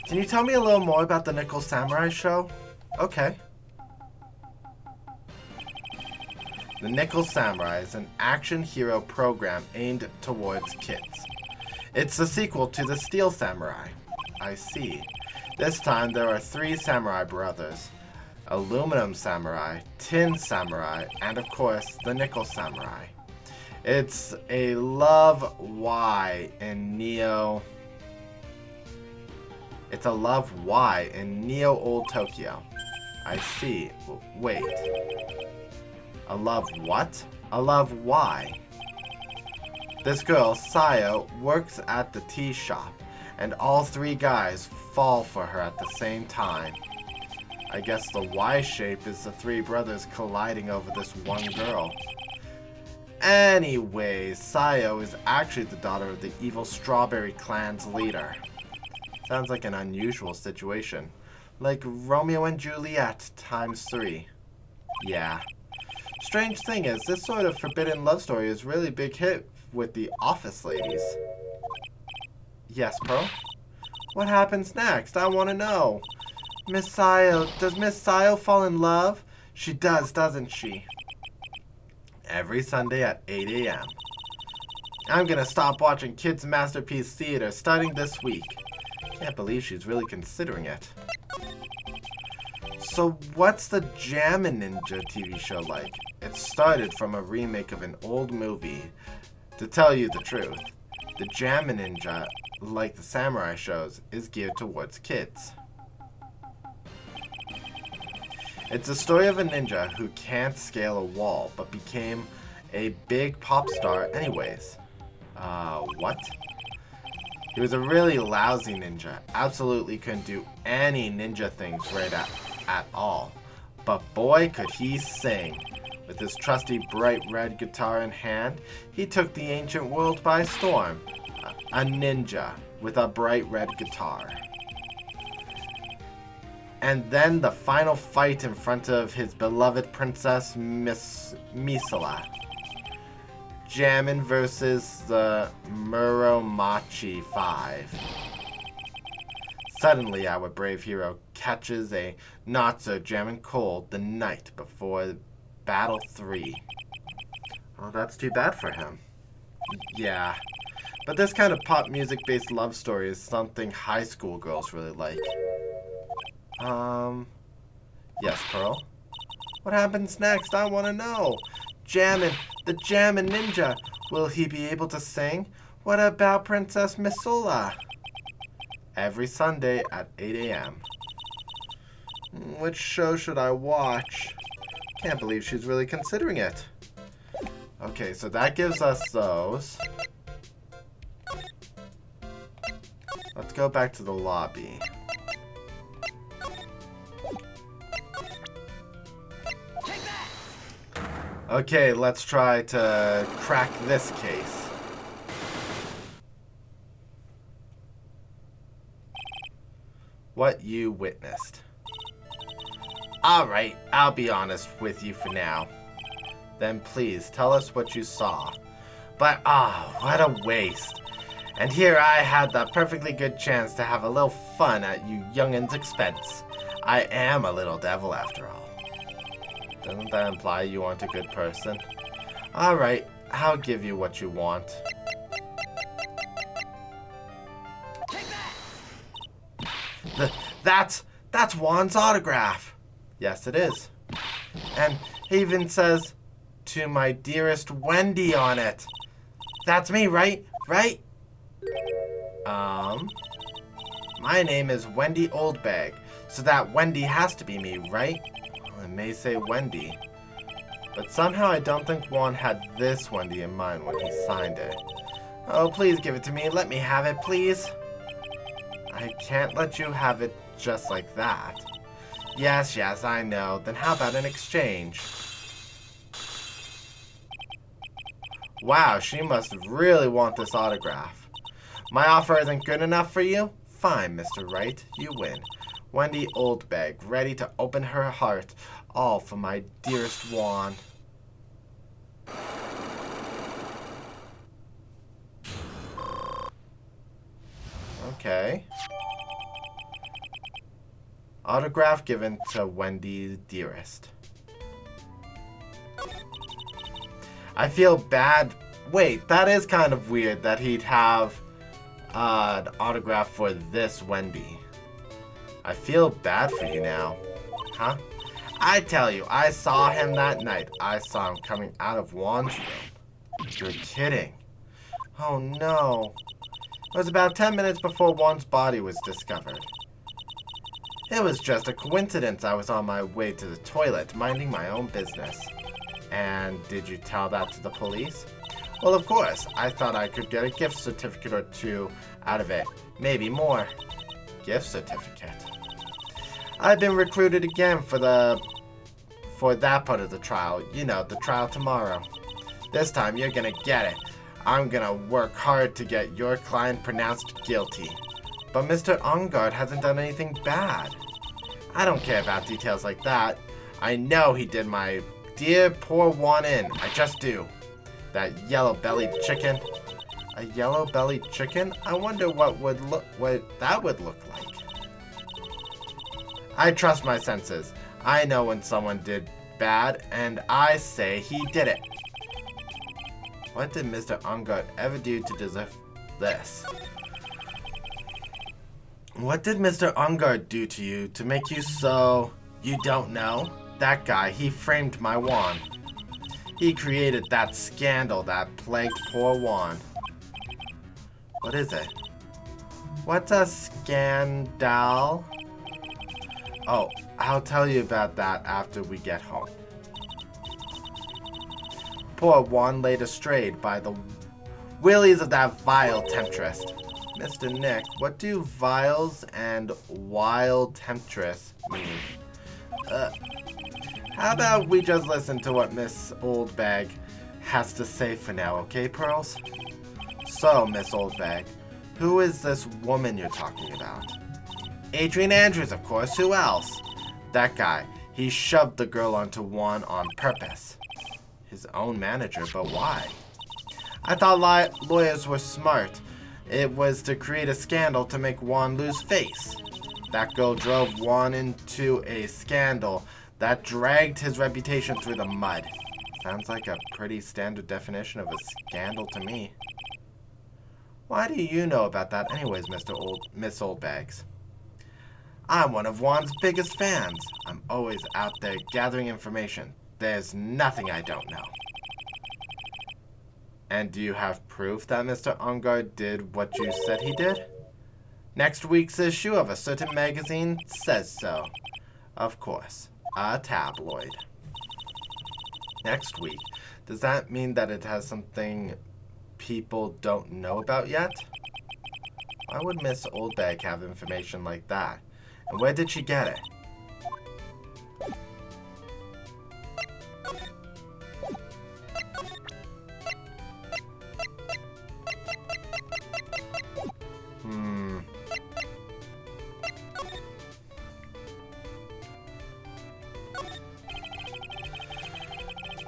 Can you tell me a little more about the Nickel Samurai show? Okay. The Nickel Samurai is an action hero program aimed towards kids. It's the sequel to the Steel Samurai. I see. This time there are 3 samurai brothers. Aluminum Samurai, Tin Samurai, and of course, the Nickel Samurai. It's a love Y in Neo Old Tokyo. I see. Wait. A love what? A love Y. This girl, Sayo, works at the tea shop, and all 3 guys fall for her at the same time. I guess the Y shape is the 3 brothers colliding over this one girl. Anyways, Sayo is actually the daughter of the evil Strawberry Clan's leader. Sounds like an unusual situation. Like Romeo and Juliet times 3. Yeah. Strange thing is, this sort of forbidden love story is really big hit with the office ladies. Yes, Pearl? What happens next? I want to know. Miss Sayo, does Miss Sayo fall in love? She does, doesn't she? Every Sunday at 8 a.m. I'm gonna stop watching Kids Masterpiece Theater starting this week. Can't believe she's really considering it. So what's the Jammin' Ninja TV show like? It started from a remake of an old movie. To tell you the truth, the Jammin' Ninja, like the samurai shows, is geared towards kids. It's a story of a ninja who can't scale a wall, but became a big pop star anyways. What? He was a really lousy ninja. Absolutely couldn't do any ninja things right at all. But boy, could he sing. With his trusty bright red guitar in hand, he took the ancient world by storm. A ninja with a bright red guitar. And then the final fight in front of his beloved princess, Misala. Jammin' versus the Muromachi 5. Suddenly, our brave hero catches a not-so-jammin' cold the night before Battle 3. Oh, that's too bad for him. Yeah. But this kind of pop music-based love story is something high school girls really like. Yes, Pearl? What happens next? I want to know. The Jammin' Ninja. Will he be able to sing? What about Princess Missoula? Every Sunday at 8 a.m. Which show should I watch? Can't believe she's really considering it. Okay, so that gives us those. Let's go back to the lobby. Okay, let's try to crack this case. What you witnessed. Alright, I'll be honest with you for now. Then please, tell us what you saw. But, what a waste. And here I had the perfectly good chance to have a little fun at you young'uns' expense. I am a little devil after all. Doesn't that imply you aren't a good person? Alright, I'll give you what you want. Take That's Juan's autograph. Yes, it is. And he even says, "To my dearest Wendy" on it. That's me, right? Right? My name is Wendy Oldbag, so that Wendy has to be me, right? Well, it may say Wendy, but somehow I don't think Juan had this Wendy in mind when he signed it. Oh, please give it to me. Let me have it, please. I can't let you have it just like that. Yes, I know. Then how about an exchange? Wow, she must really want this autograph. My offer isn't good enough for you? Fine, Mr. Wright. You win. Wendy Oldbag, ready to open her heart, all for my dearest Juan. Okay. Autograph given to Wendy Dearest. I feel bad. Wait, that is kind of weird that he'd have an autograph for this Wendy. I feel bad for you now. Huh? I tell you, I saw him that night. I saw him coming out of Juan's room. You're kidding. Oh no. It was about 10 minutes before Juan's body was discovered. It was just a coincidence. I was on my way to the toilet, minding my own business. And did you tell that to the police? Well, of course. I thought I could get a gift certificate or two out of it. Maybe more. Gift certificate. I've been recruited again for that part of the trial. You know, the trial tomorrow. This time you're gonna get it. I'm gonna work hard to get your client pronounced guilty. But Mr. Engarde hasn't done anything bad. I don't care about details like that. I know he did my dear poor Juan in. I just do. That yellow-bellied chicken. A yellow-bellied chicken? I wonder what that would look like. I trust my senses. I know when someone did bad, and I say he did it. What did Mr. Engarde ever do to deserve this? What did Mr. Engarde do to you to make you so... You don't know? That guy, he framed my Juan. He created that scandal that plagued poor Juan. What is it? What's a scandal? Oh, I'll tell you about that after we get home. Poor Juan laid astray by the willies of that vile temptress. Mr. Nick, what do vials and wild temptress mean? How about we just listen to what Miss Oldbag has to say for now, okay, Pearls? So, Miss Oldbag, who is this woman you're talking about? Adrian Andrews, of course. Who else? That guy. He shoved the girl onto Juan on purpose. His own manager, but why? I thought lawyers were smart. It was to create a scandal to make Juan lose face. That girl drove Juan into a scandal that dragged his reputation through the mud. Sounds like a pretty standard definition of a scandal to me. Why do you know about that anyways, Miss Oldbags? I'm one of Juan's biggest fans. I'm always out there gathering information. There's nothing I don't know. And do you have proof that Mr. Engarde did what you said he did? Next week's issue of a certain magazine says so. Of course, a tabloid. Next week. Does that mean that it has something people don't know about yet? Why would Miss Oldbag have information like that? And where did she get it?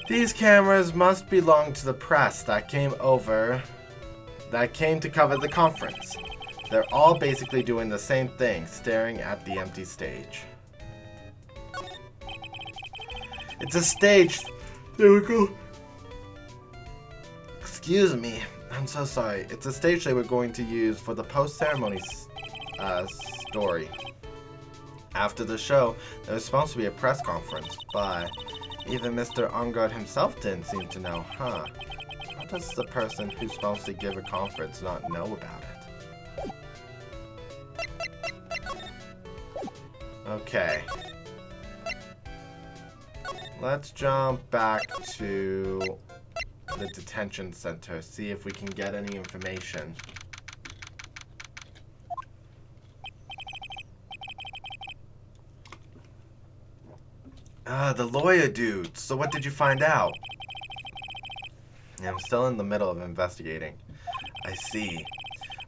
These cameras must belong to the press that came to cover the conference. They're all basically doing the same thing, staring at the empty stage. It's a stage. There we go. Excuse me. I'm so sorry. It's a stage they were going to use for the post-ceremony story. After the show, there was supposed to be a press conference, but even Mr. Engarde himself didn't seem to know, huh? How does the person who's supposed to give a conference not know about it? Okay. Let's jump back to the detention center, see if we can get any information. The lawyer dude. So what did you find out? Yeah, I'm still in the middle of investigating. I see.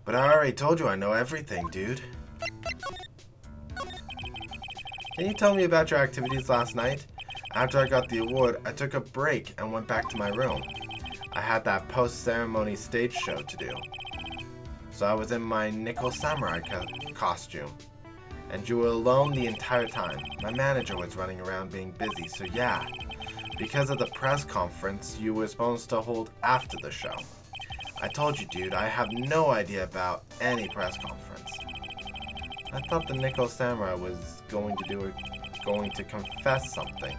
But I already told you I know everything, dude. Can you tell me about your activities last night? After I got the award, I took a break and went back to my room. I had that post-ceremony stage show to do. So I was in my nickel samurai costume. And you were alone the entire time. My manager was running around being busy, so yeah. Because of the press conference you were supposed to hold after the show. I told you, dude, I have no idea about any press conference. I thought the nickel samurai was going to confess something.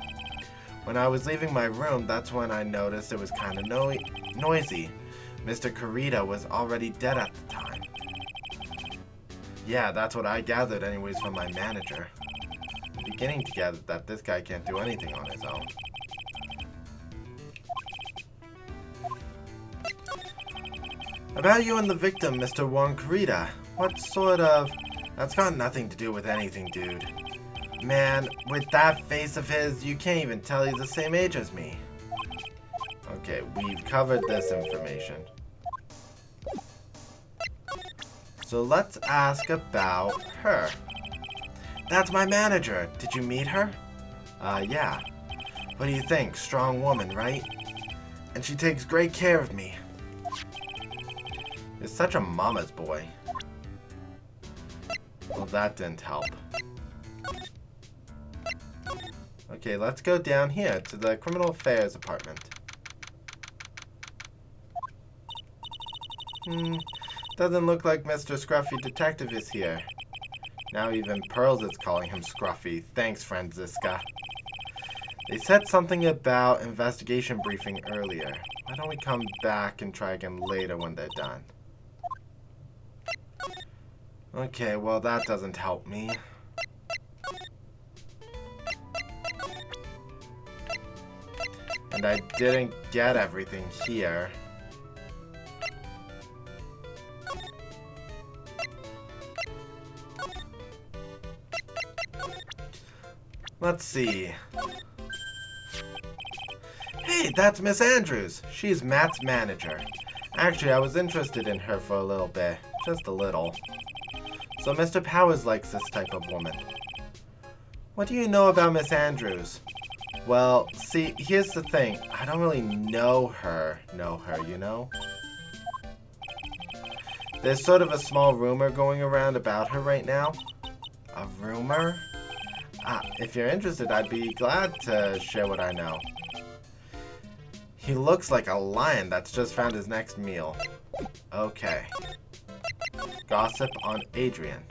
When I was leaving my room, that's when I noticed it was kind of noisy. Mr. Kurita was already dead at the time. Yeah, that's what I gathered anyways from my manager. I'm beginning to gather that this guy can't do anything on his own. About you and the victim, Mr. Kurita. What sort of... That's got nothing to do with anything, dude. Man, with that face of his, you can't even tell he's the same age as me. Okay, we've covered this information. So let's ask about her. That's my manager. Did you meet her? Yeah. What do you think? Strong woman, right? And she takes great care of me. You're such a mama's boy. Well, that didn't help. Okay, let's go down here to the criminal affairs department. Doesn't look like Mr. Scruffy Detective is here. Now even Pearls is calling him Scruffy. Thanks, Franziska. They said something about investigation briefing earlier. Why don't we come back and try again later when they're done? Okay, well that doesn't help me. And I didn't get everything here. Let's see. Hey, that's Miss Andrews. She's Matt's manager. Actually, I was interested in her for a little bit. Just a little. So Mr. Powers likes this type of woman. What do you know about Miss Andrews? Well, see, here's the thing. I don't really know her, you know? There's sort of a small rumor going around about her right now. A rumor? If you're interested, I'd be glad to share what I know. He looks like a lion that's just found his next meal. Okay. Gossip on Adrian.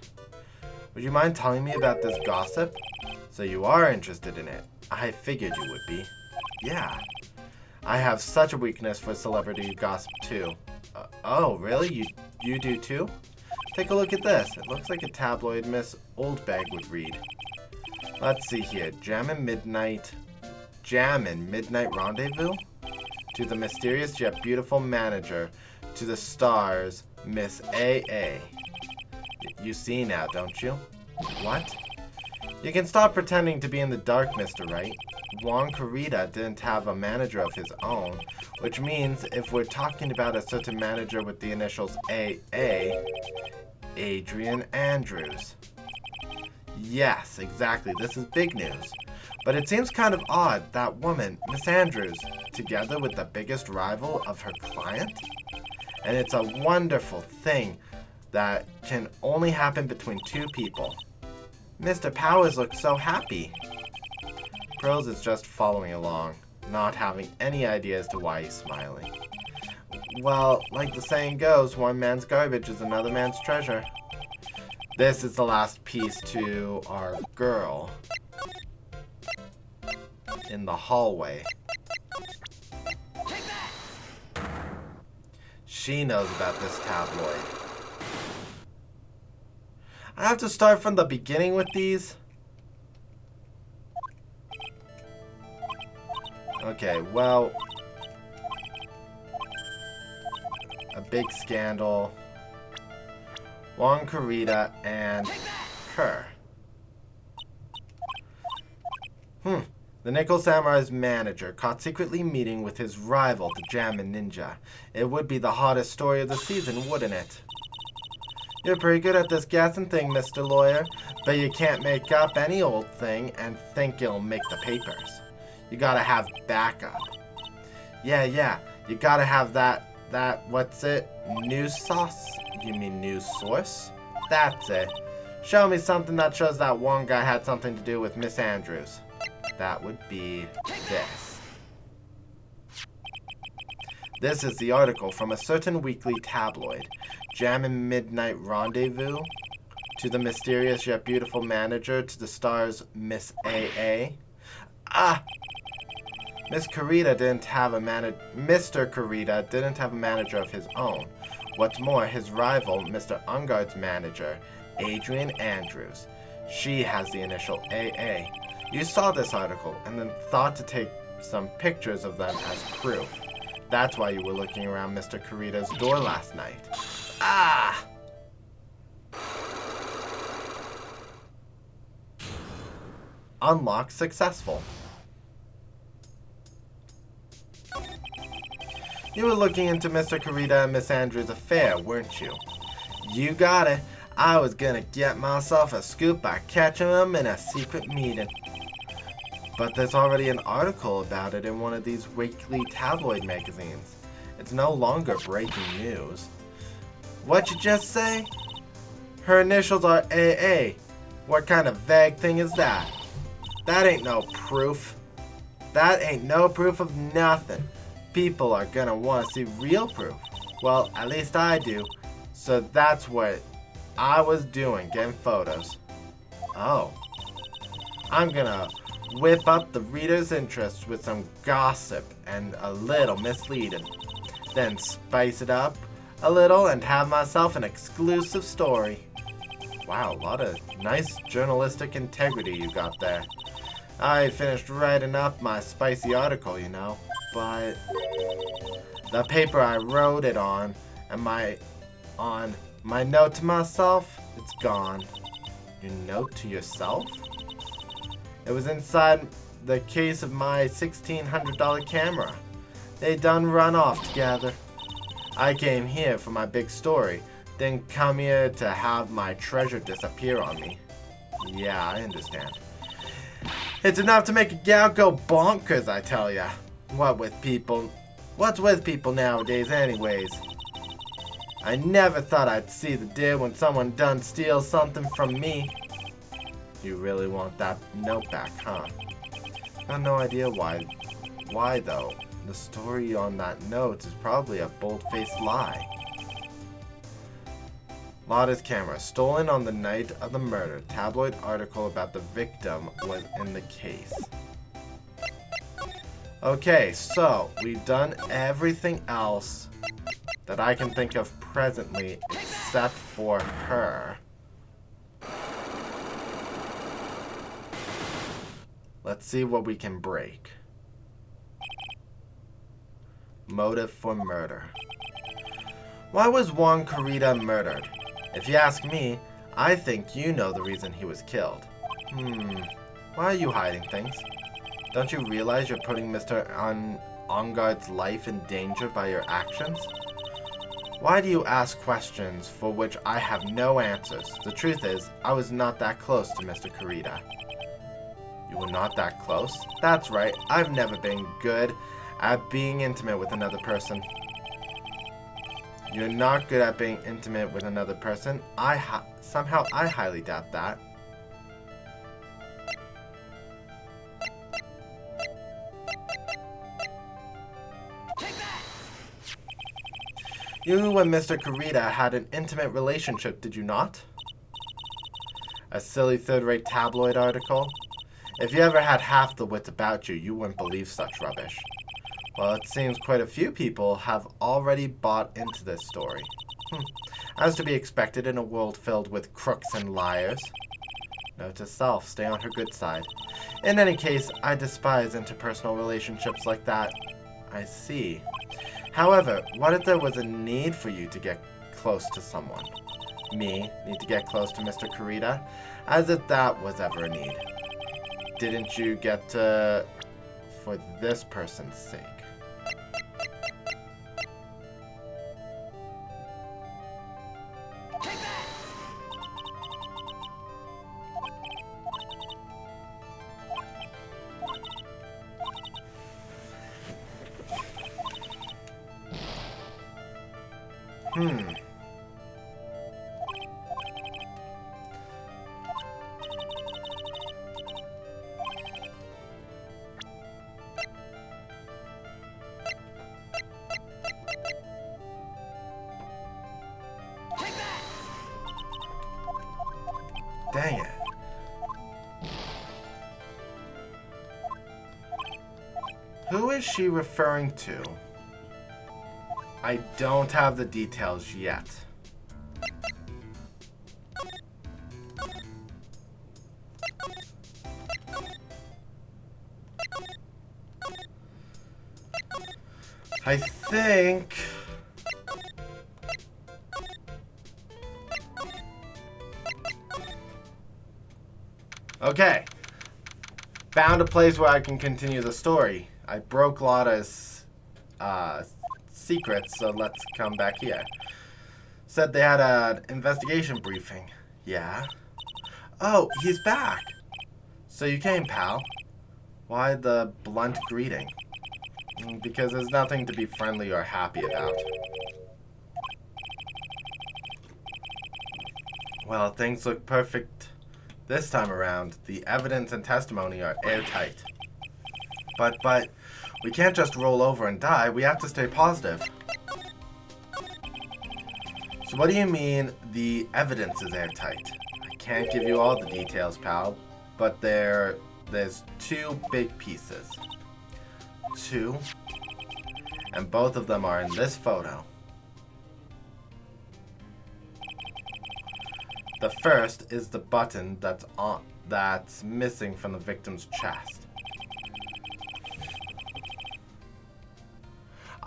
Would you mind telling me about this gossip? So you are interested in it. I figured you would be. Yeah. I have such a weakness for celebrity gossip too. Oh, really? You do too? Take a look at this. It looks like a tabloid Miss Oldbag would read. Let's see here. Jammin' Midnight Rendezvous? To the mysterious yet beautiful manager. To the stars, Miss A.A. You see now, don't you? What? You can stop pretending to be in the dark, Mr. Wright. Kurita didn't have a manager of his own, which means if we're talking about a certain manager with the initials A.A., Adrian Andrews. Yes, exactly. This is big news. But it seems kind of odd, that woman, Miss Andrews, together with the biggest rival of her client? And it's a wonderful thing that can only happen between two people. Mr. Powers looks so happy. Krills is just following along, not having any idea as to why he's smiling. Well, like the saying goes, one man's garbage is another man's treasure. This is the last piece to our girl in the hallway. She knows about this tabloid. I have to start from the beginning with these? Okay, well, a big scandal. Juan Carita and her. The Nickel Samurai's manager caught secretly meeting with his rival, the Jammin' Ninja. It would be the hottest story of the season, wouldn't it? You're pretty good at this guessing thing, Mr. Lawyer, but you can't make up any old thing and think it'll make the papers. You gotta have backup. Yeah, you gotta have that, what's it? News sauce? You mean news source? That's it. Show me something that shows that one guy had something to do with Miss Andrews. That would be this. This is the article from a certain weekly tabloid. Jammin' Midnight Rendezvous. To the mysterious yet beautiful manager, to the stars Miss A.A. Mr. Carita didn't have a manager of his own. What's more, his rival, Mr. Engarde's manager, Adrian Andrews. She has the initial AA. You saw this article and then thought to take some pictures of them as proof. That's why you were looking around Mr. Carita's door last night. Unlock successful. You were looking into Mr. Carita and Miss Andrews' affair, weren't you? You got it. I was gonna get myself a scoop by catching them in a secret meeting. But there's already an article about it in one of these weekly tabloid magazines. It's no longer breaking news. What'd you just say? Her initials are AA. What kind of vague thing is that? That ain't no proof. That ain't no proof of nothing. People are gonna want to see real proof. Well, at least I do. So that's what I was doing, getting photos. Oh. I'm gonna whip up the reader's interest with some gossip and a little misleading. Then spice it up a little and have myself an exclusive story. Wow, a lot of nice journalistic integrity you got there. I finished writing up my spicy article, you know, but the paper I wrote it on and my note to myself, it's gone. Your note to yourself? It was inside the case of my $1,600 camera. They done run off together. I came here for my big story, didn't come here to have my treasure disappear on me. Yeah, I understand. It's enough to make a gal go bonkers, I tell ya. What's with people nowadays anyways? I never thought I'd see the day when someone done steal something from me. You really want that note back, huh? Got no idea why. Why though? The story on that note is probably a bold-faced lie. Lotta's camera, stolen on the night of the murder. Tabloid article about the victim was in the case. Okay, so we've done everything else that I can think of presently except for her. Let's see what we can break. Motive for murder. Why was Juan Carita murdered? If you ask me, I think you know the reason he was killed. Why are you hiding things? Don't you realize you're putting Mr. Engarde's life in danger by your actions? Why do you ask questions for which I have no answers? The truth is, I was not that close to Mr. Carita. You were not that close? That's right, I've never been good at being intimate with another person. You're not good at being intimate with another person? Somehow I highly doubt that. You and Mr. Kurita had an intimate relationship, did you not? A silly third-rate tabloid article? If you ever had half the wits about you, you wouldn't believe such rubbish. Well, it seems quite a few people have already bought into this story. As to be expected in a world filled with crooks and liars. Note to self, stay on her good side. In any case, I despise interpersonal relationships like that. I see. However, what if there was a need for you to get close to someone? Me, need to get close to Mr. Kurita? As if that was ever a need. Didn't you get to... for this person's sake? Take that! Take that! Dang it. Who is she referring to? I don't have the details yet. I think... Okay. Found a place where I can continue the story. I broke Lotta's secrets, so let's come back here. Said they had an investigation briefing. Yeah? Oh, he's back. So you came, pal. Why the blunt greeting? Because there's nothing to be friendly or happy about. Well, things look perfect this time around. The evidence and testimony are airtight. But, we can't just roll over and die. We have to stay positive. So what do you mean the evidence is airtight? I can't give you all the details, pal, but there's two big pieces. Two, and both of them are in this photo. The first is the button that's missing from the victim's chest.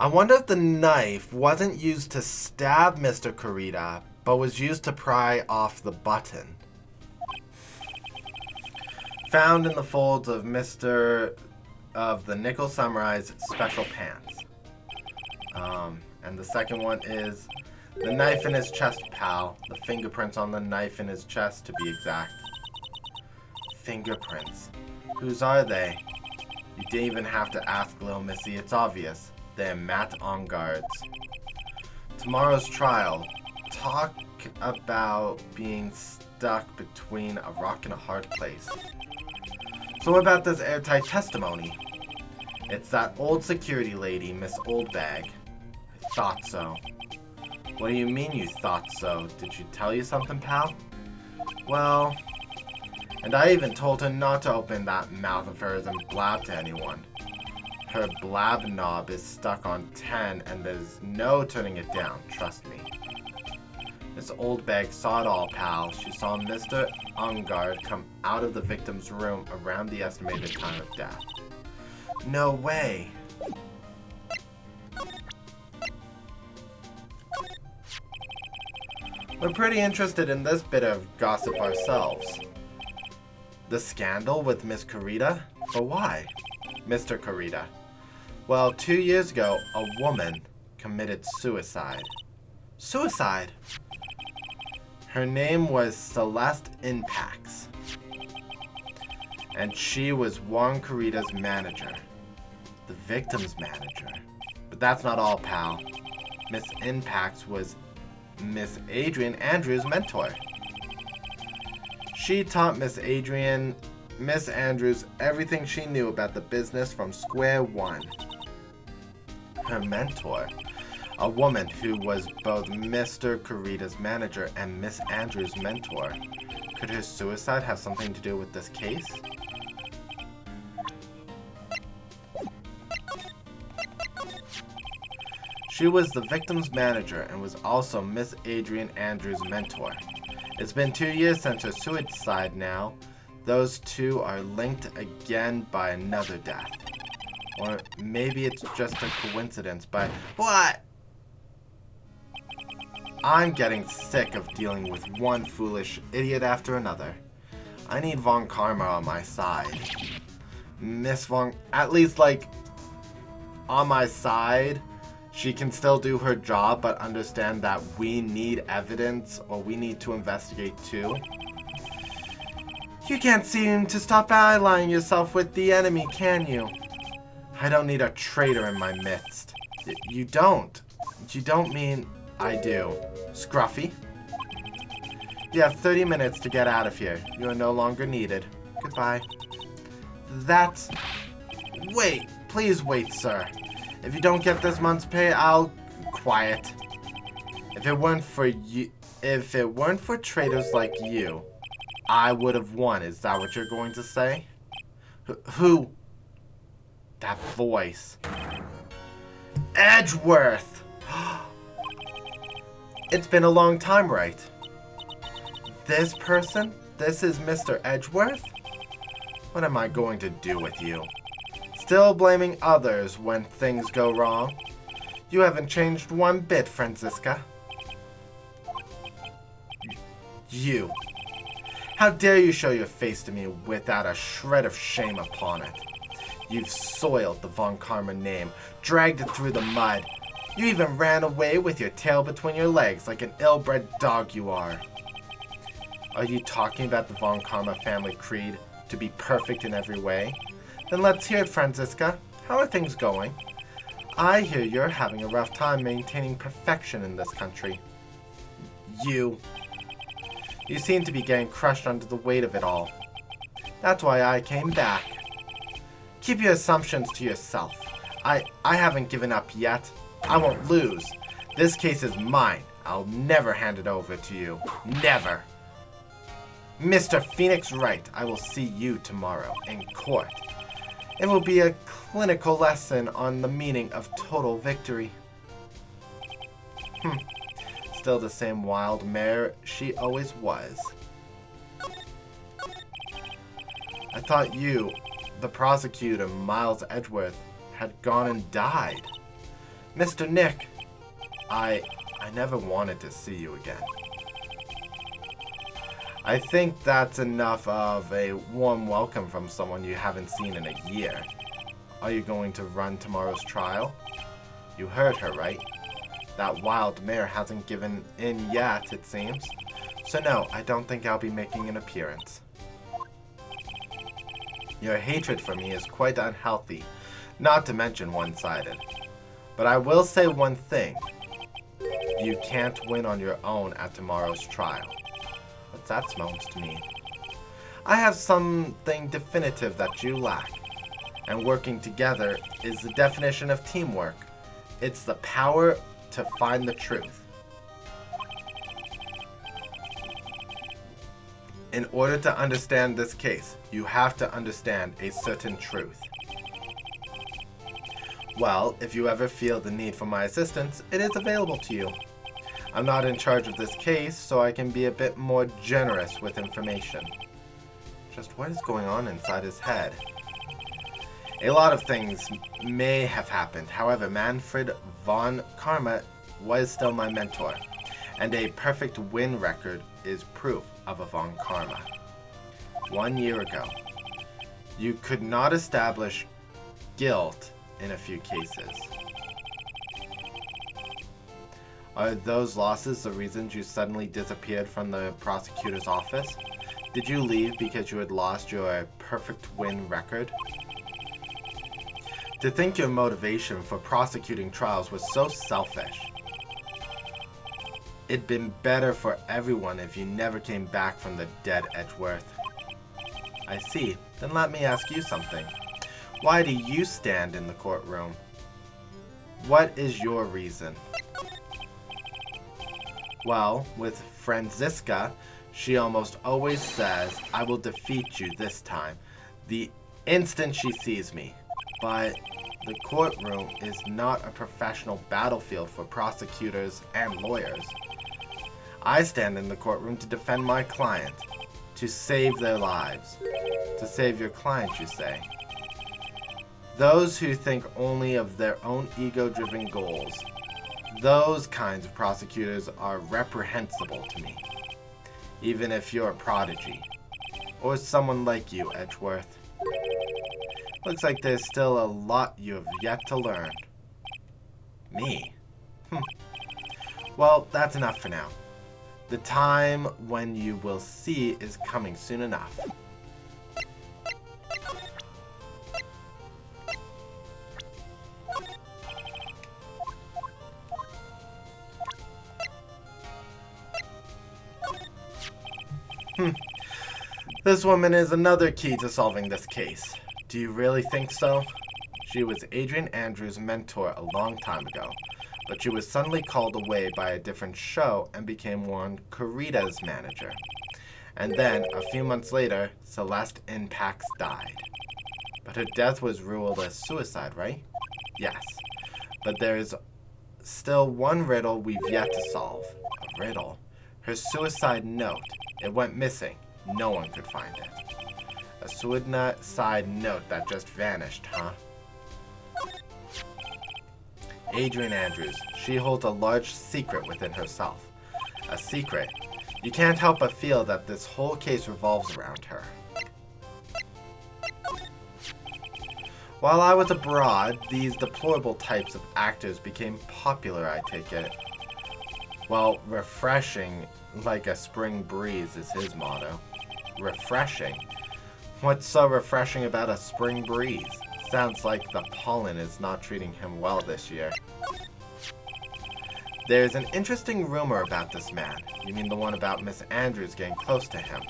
I wonder if the knife wasn't used to stab Mr. Kurita, but was used to pry off the button. Found in the folds of the Nickel Samurai's special pants. And the second one is the knife in his chest, pal. The fingerprints on the knife in his chest, to be exact. Fingerprints. Whose are they? You didn't even have to ask, little missy. It's obvious. They're Matt Engarde's. Tomorrow's trial. Talk about being stuck between a rock and a hard place. So what about this airtight testimony? It's that old security lady, Miss Oldbag. I thought so. What do you mean you thought so? Did she tell you something, pal? Well, and I even told her not to open that mouth of hers and blab to anyone. Her blab knob is stuck on 10 and there's no turning it down, trust me. Miss Oldbag saw it all, pal. She saw Mr. Engarde come out of the victim's room around the estimated time of death. No way. We're pretty interested in this bit of gossip ourselves. The scandal with Miss Kurita? But why? Mr. Kurita. Well, 2 years ago, a woman committed suicide. Suicide? Her name was Celeste Inpax. And she was Warren Kurita's manager. The victim's manager. But that's not all, pal. Miss Inpax was Miss Adrian Andrews' mentor. She taught Miss Andrews everything she knew about the business from square one. Her mentor? A woman who was both Mr. Kurita's manager and Miss Andrews' mentor. Could her suicide have something to do with this case? She was the victim's manager and was also Miss Adrian Andrews' mentor. It's been 2 years since her suicide now. Those two are linked again by another death. Or maybe it's just a coincidence, but what? I'm getting sick of dealing with one foolish idiot after another. I need Von Karma on my side. Miss Von, at least like, on my side, she can still do her job, but understand that we need evidence, or we need to investigate too. You can't seem to stop allying yourself with the enemy, can you? I don't need a traitor in my midst. You don't. You don't mean I do. Scruffy? You have 30 minutes to get out of here. You are no longer needed. Goodbye. That's... Wait. Please wait, sir. If you don't get this month's pay, I'll... Quiet. If it weren't for you... If it weren't for traitors like you, I would have won. Is that what you're going to say? Who? That voice. Edgeworth! It's been a long time, Wright. This person? This is Mr. Edgeworth? What am I going to do with you? Still blaming others when things go wrong? You haven't changed one bit, Franziska. You. How dare you show your face to me without a shred of shame upon it? You've soiled the Von Karma name, dragged it through the mud. You even ran away with your tail between your legs like an ill-bred dog you are. Are you talking about the Von Karma family creed, to be perfect in every way? Then let's hear it, Franziska. How are things going? I hear you're having a rough time maintaining perfection in this country. You seem to be getting crushed under the weight of it all. That's why I came back. Keep your assumptions to yourself. I haven't given up yet. I won't lose. This case is mine. I'll never hand it over to you. Never. Mr. Phoenix Wright, I will see you tomorrow in court. It will be a clinical lesson on the meaning of total victory. Still the same wild mare she always was. I thought you, the prosecutor, Miles Edgeworth, had gone and died. Mr. Nick, I never wanted to see you again. I think that's enough of a warm welcome from someone you haven't seen in a year. Are you going to run tomorrow's trial? You heard her, right? That wild mare hasn't given in yet, it seems. So no, I don't think I'll be making an appearance. Your hatred for me is quite unhealthy, not to mention one-sided. But I will say one thing. You can't win on your own at tomorrow's trial. What's that supposed to mean? I have something definitive that you lack. And working together is the definition of teamwork. It's the power to find the truth. In order to understand this case, you have to understand a certain truth. Well, if you ever feel the need for my assistance, it is available to you. I'm not in charge of this case, so I can be a bit more generous with information. Just what is going on inside his head? A lot of things may have happened. However, Manfred Von Karma was still my mentor, and a perfect win record is proof of a Von Karma. 1 year ago, you could not establish guilt in a few cases. Are those losses the reasons you suddenly disappeared from the prosecutor's office? Did you leave because you had lost your perfect win record? To think your motivation for prosecuting trials was so selfish. It'd been better for everyone if you never came back from the dead Edgeworth. I see. Then let me ask you something. Why do you stand in the courtroom? What is your reason? Well, with Franziska, she almost always says, "I will defeat you this time," the instant she sees me. But the courtroom is not a professional battlefield for prosecutors and lawyers. I stand in the courtroom to defend my client, to save their lives. To save your client, you say? Those who think only of their own ego-driven goals, those kinds of prosecutors are reprehensible to me, even if you're a prodigy, or someone like you, Edgeworth. Looks like there's still a lot you have yet to learn. Me? Well, that's enough for now. The time when you will see is coming soon enough. This woman is another key to solving this case. Do you really think so? She was Adrian Andrews' mentor a long time ago, but she was suddenly called away by a different show and became Warren Corrida's manager. And then, a few months later, Celeste Impax died. But her death was ruled as suicide, right? Yes. But there is still one riddle we've yet to solve. A riddle? Her suicide note. It went missing. No one could find it. A suicide note that just vanished, huh? Adrian Andrews. She holds a large secret within herself. A secret. You can't help but feel that this whole case revolves around her. While I was abroad, these deplorable types of actors became popular, I take it. Well, refreshing like a spring breeze is his motto. Refreshing? What's so refreshing about a spring breeze? Sounds like the pollen is not treating him well this year. There's an interesting rumor about this man. You mean the one about Miss Andrews getting close to him?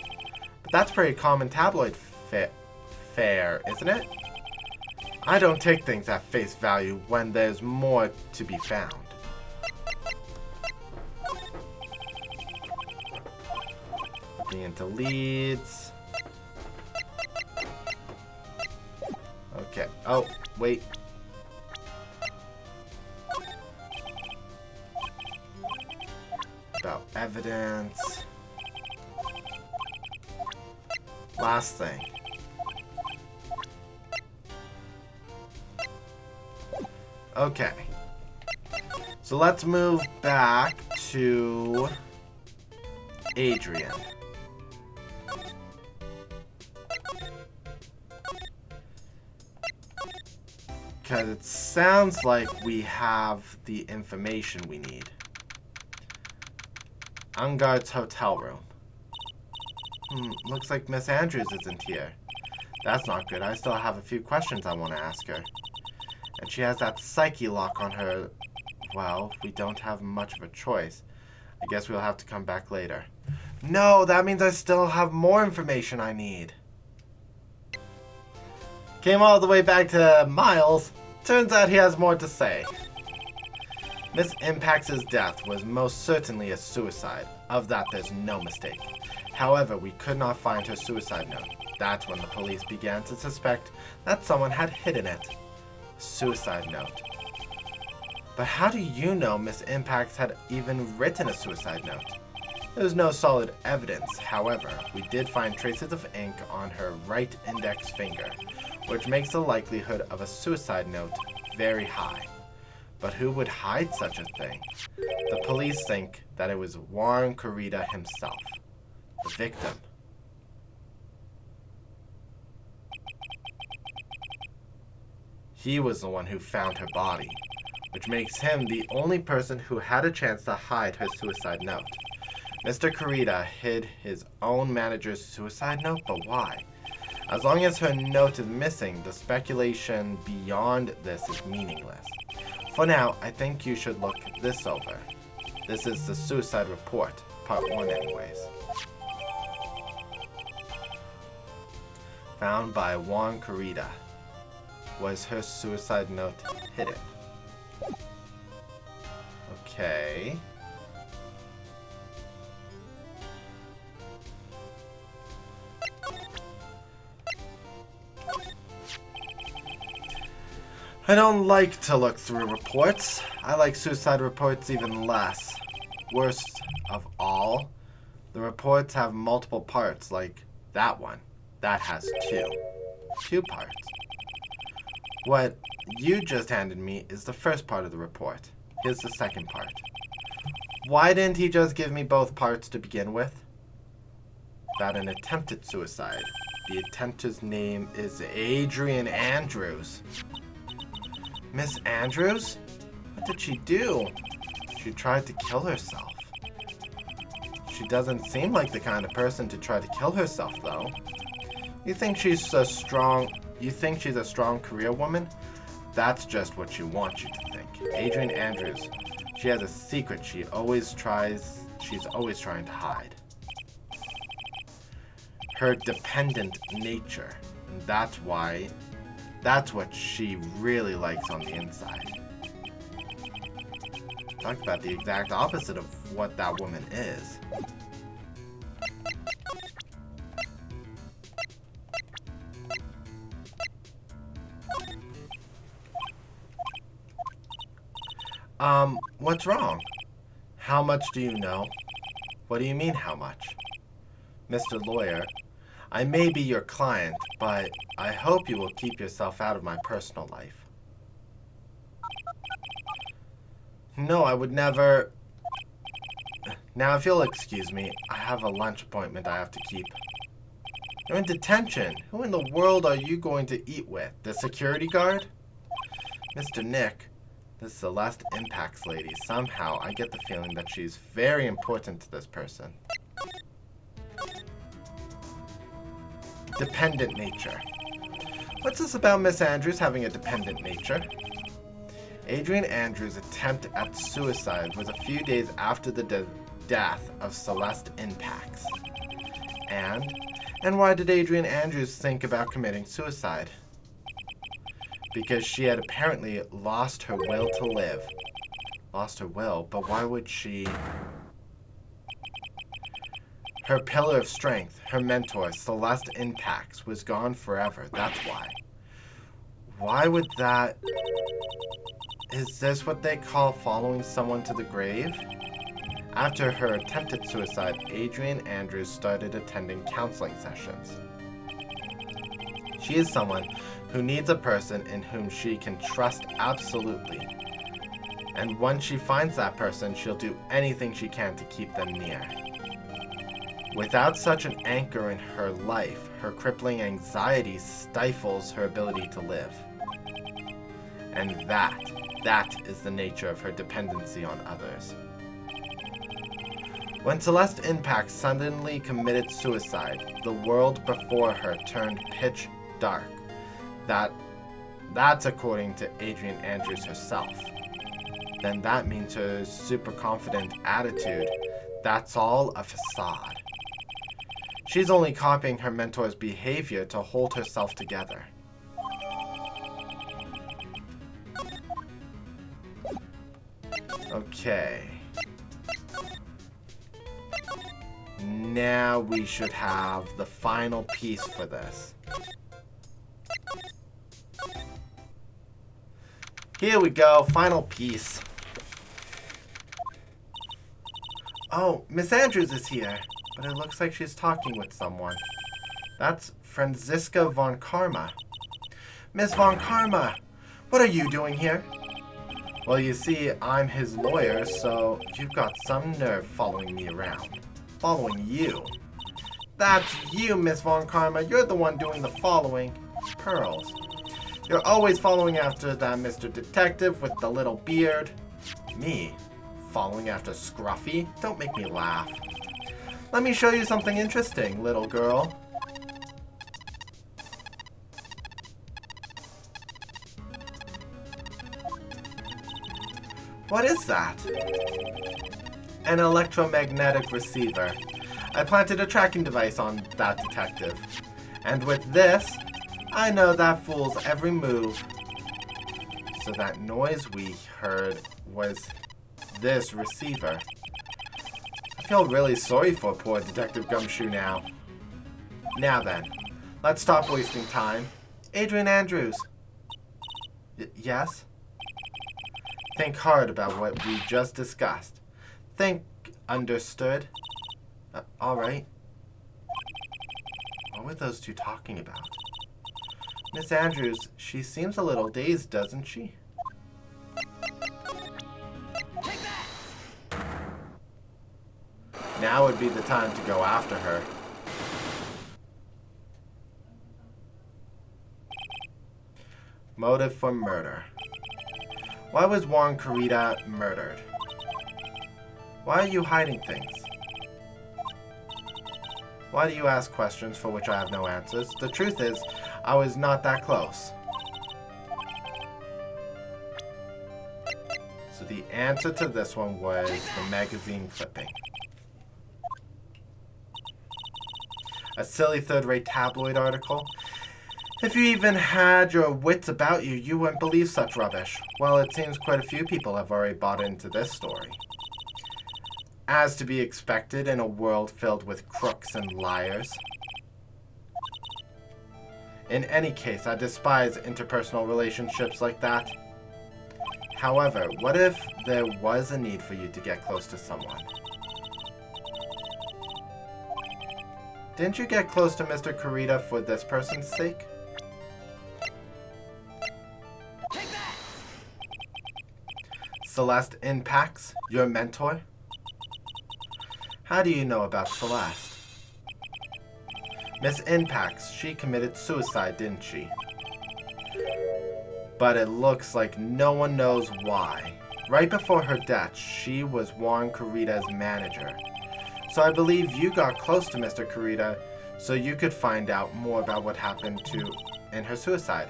But that's pretty common tabloid fare, isn't it? I don't take things at face value when there's more to be found. Looking into leads. Okay. Oh, wait. About evidence. Last thing. Okay. So let's move back to Adrian. Because it sounds like we have the information we need. Engarde's hotel room. Looks like Miss Andrews isn't here. That's not good. I still have a few questions I want to ask her. And she has that psyche lock on her. Well, we don't have much of a choice. I guess we'll have to come back later. No, that means I still have more information I need. Came all the way back to Miles. Turns out he has more to say. Miss Impax's death was most certainly a suicide. Of that, there's no mistake. However, we could not find her suicide note. That's when the police began to suspect that someone had hidden it. Suicide note. But how do you know Miss Impax had even written a suicide note? There's no solid evidence. However, we did find traces of ink on her right index finger, which makes the likelihood of a suicide note very high. But who would hide such a thing? The police think that it was Warren Corrida himself, the victim. He was the one who found her body, which makes him the only person who had a chance to hide her suicide note. Mr. Corrida hid his own manager's suicide note, but why? As long as her note is missing, the speculation beyond this is meaningless. For now, I think you should look this over. This is the suicide report, part 1 anyways. Found by Warren Corrida. Was her suicide note hidden? Okay. I don't like to look through reports. I like suicide reports even less. Worst of all, the reports have multiple parts, like that one. That has two parts. What you just handed me is the first part of the report. Here's the second part. Why didn't he just give me both parts to begin with? That an attempted suicide. The attempter's name is Adrian Andrews. Miss Andrews? What did she do? She tried to kill herself. She doesn't seem like the kind of person to try to kill herself, though. You think she's a strong career woman? That's just what she wants you to think. Adrian Andrews. She has a secret she's always trying to hide. Her dependent nature. And that's what she really likes on the inside. Talk about the exact opposite of what that woman is. What's wrong? How much do you know? What do you mean, how much? Mr. Lawyer, I may be your client, but I hope you will keep yourself out of my personal life. No, I would never... Now, if you'll excuse me, I have a lunch appointment I have to keep. You're in detention. Who in the world are you going to eat with? The security guard? Mr. Nick, this Celeste Impacts lady, somehow I get the feeling that she's very important to this person. Dependent nature. What's this about Miss Andrews having a dependent nature? Adrian Andrews' attempt at suicide was a few days after the death of Celeste Impacts. And why did Adrian Andrews think about committing suicide? Because she had apparently lost her will to live. Lost her will, but why would she... Her pillar of strength, her mentor, Celeste Impacts, was gone forever. That's why. Why would that... Is this what they call following someone to the grave? After her attempted suicide, Adrian Andrews started attending counseling sessions. She is someone who needs a person in whom she can trust absolutely. And once she finds that person, she'll do anything she can to keep them near. Without such an anchor in her life, her crippling anxiety stifles her ability to live. And that is the nature of her dependency on others. When Celeste Impact suddenly committed suicide, the world before her turned pitch dark. That's according to Adrian Andrews herself. Then that means her super confident attitude, that's all a facade. She's only copying her mentor's behavior to hold herself together. Okay. Now we should have the final piece for this. Here we go, final piece. Oh, Miss Andrews is here, but it looks like she's talking with someone. That's Franziska von Karma. Miss von Karma, what are you doing here? Well, you see, I'm his lawyer, so you've got some nerve following me around. Following you. That's you, Miss von Karma. You're the one doing the following. Pearls. You're always following after that Mr. Detective with the little beard. Me? Following after Scruffy? Don't make me laugh. Let me show you something interesting, little girl. What is that? An electromagnetic receiver. I planted a tracking device on that detective. And with this, I know that fool's every move. So that noise we heard was this receiver. I feel really sorry for poor Detective Gumshoe now. Now then, let's stop wasting time. Adrian Andrews. Yes? Think hard about what we just discussed. Think. Understood? Alright. What were those two talking about? Miss Andrews, she seems a little dazed, doesn't she? Take that! Now would be the time to go after her. Motive for murder. Why was Warren Kurita murdered? Why are you hiding things? Why do you ask questions for which I have no answers? The truth is, I was not that close. So the answer to this one was the magazine clipping. A silly third-rate tabloid article? If you even had your wits about you, you wouldn't believe such rubbish. Well, it seems quite a few people have already bought into this story. As to be expected in a world filled with crooks and liars. In any case, I despise interpersonal relationships like that. However, what if there was a need for you to get close to someone? Didn't you get close to Mr. Kurita for this person's sake? Take that! Celeste Impax, your mentor? How do you know about Celeste? Miss Impax, she committed suicide, didn't she? But it looks like no one knows why. Right before her death, she was Warren Kurita's manager. So I believe you got close to Mr. Kurita so you could find out more about what happened in her suicide.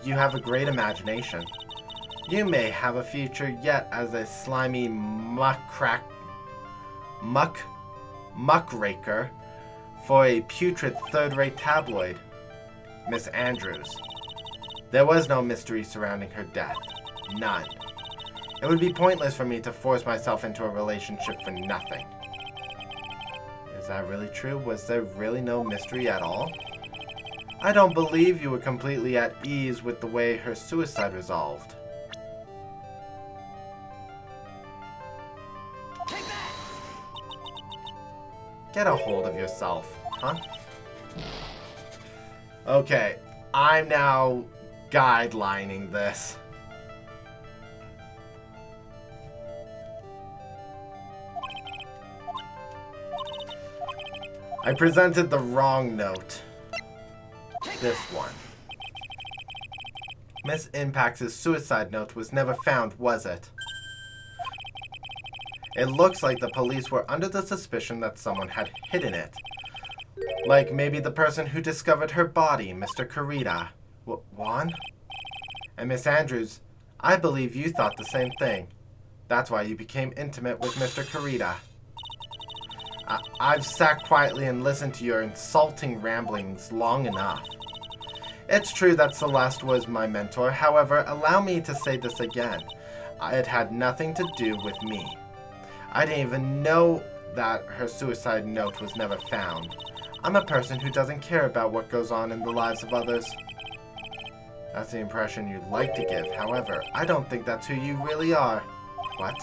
You have a great imagination. You may have a future yet as a slimy muckraker for a putrid third-rate tabloid. Miss Andrews. There was no mystery surrounding her death. None. It would be pointless for me to force myself into a relationship for nothing. Is that really true? Was there really no mystery at all? I don't believe you were completely at ease with the way her suicide resolved. Take that! Get a hold of yourself, huh? Okay, I'm now guidelining this. I presented the wrong note. This one. Miss Impax's suicide note was never found, was it? It looks like the police were under the suspicion that someone had hidden it. Like maybe the person who discovered her body, Mr. Kurita. Juan? And Miss Andrews, I believe you thought the same thing. That's why you became intimate with Mr. Kurita. I've sat quietly and listened to your insulting ramblings long enough. It's true that Celeste was my mentor. However, allow me to say this again. It had nothing to do with me. I didn't even know that her suicide note was never found. I'm a person who doesn't care about what goes on in the lives of others. That's the impression you'd like to give. However, I don't think that's who you really are. What?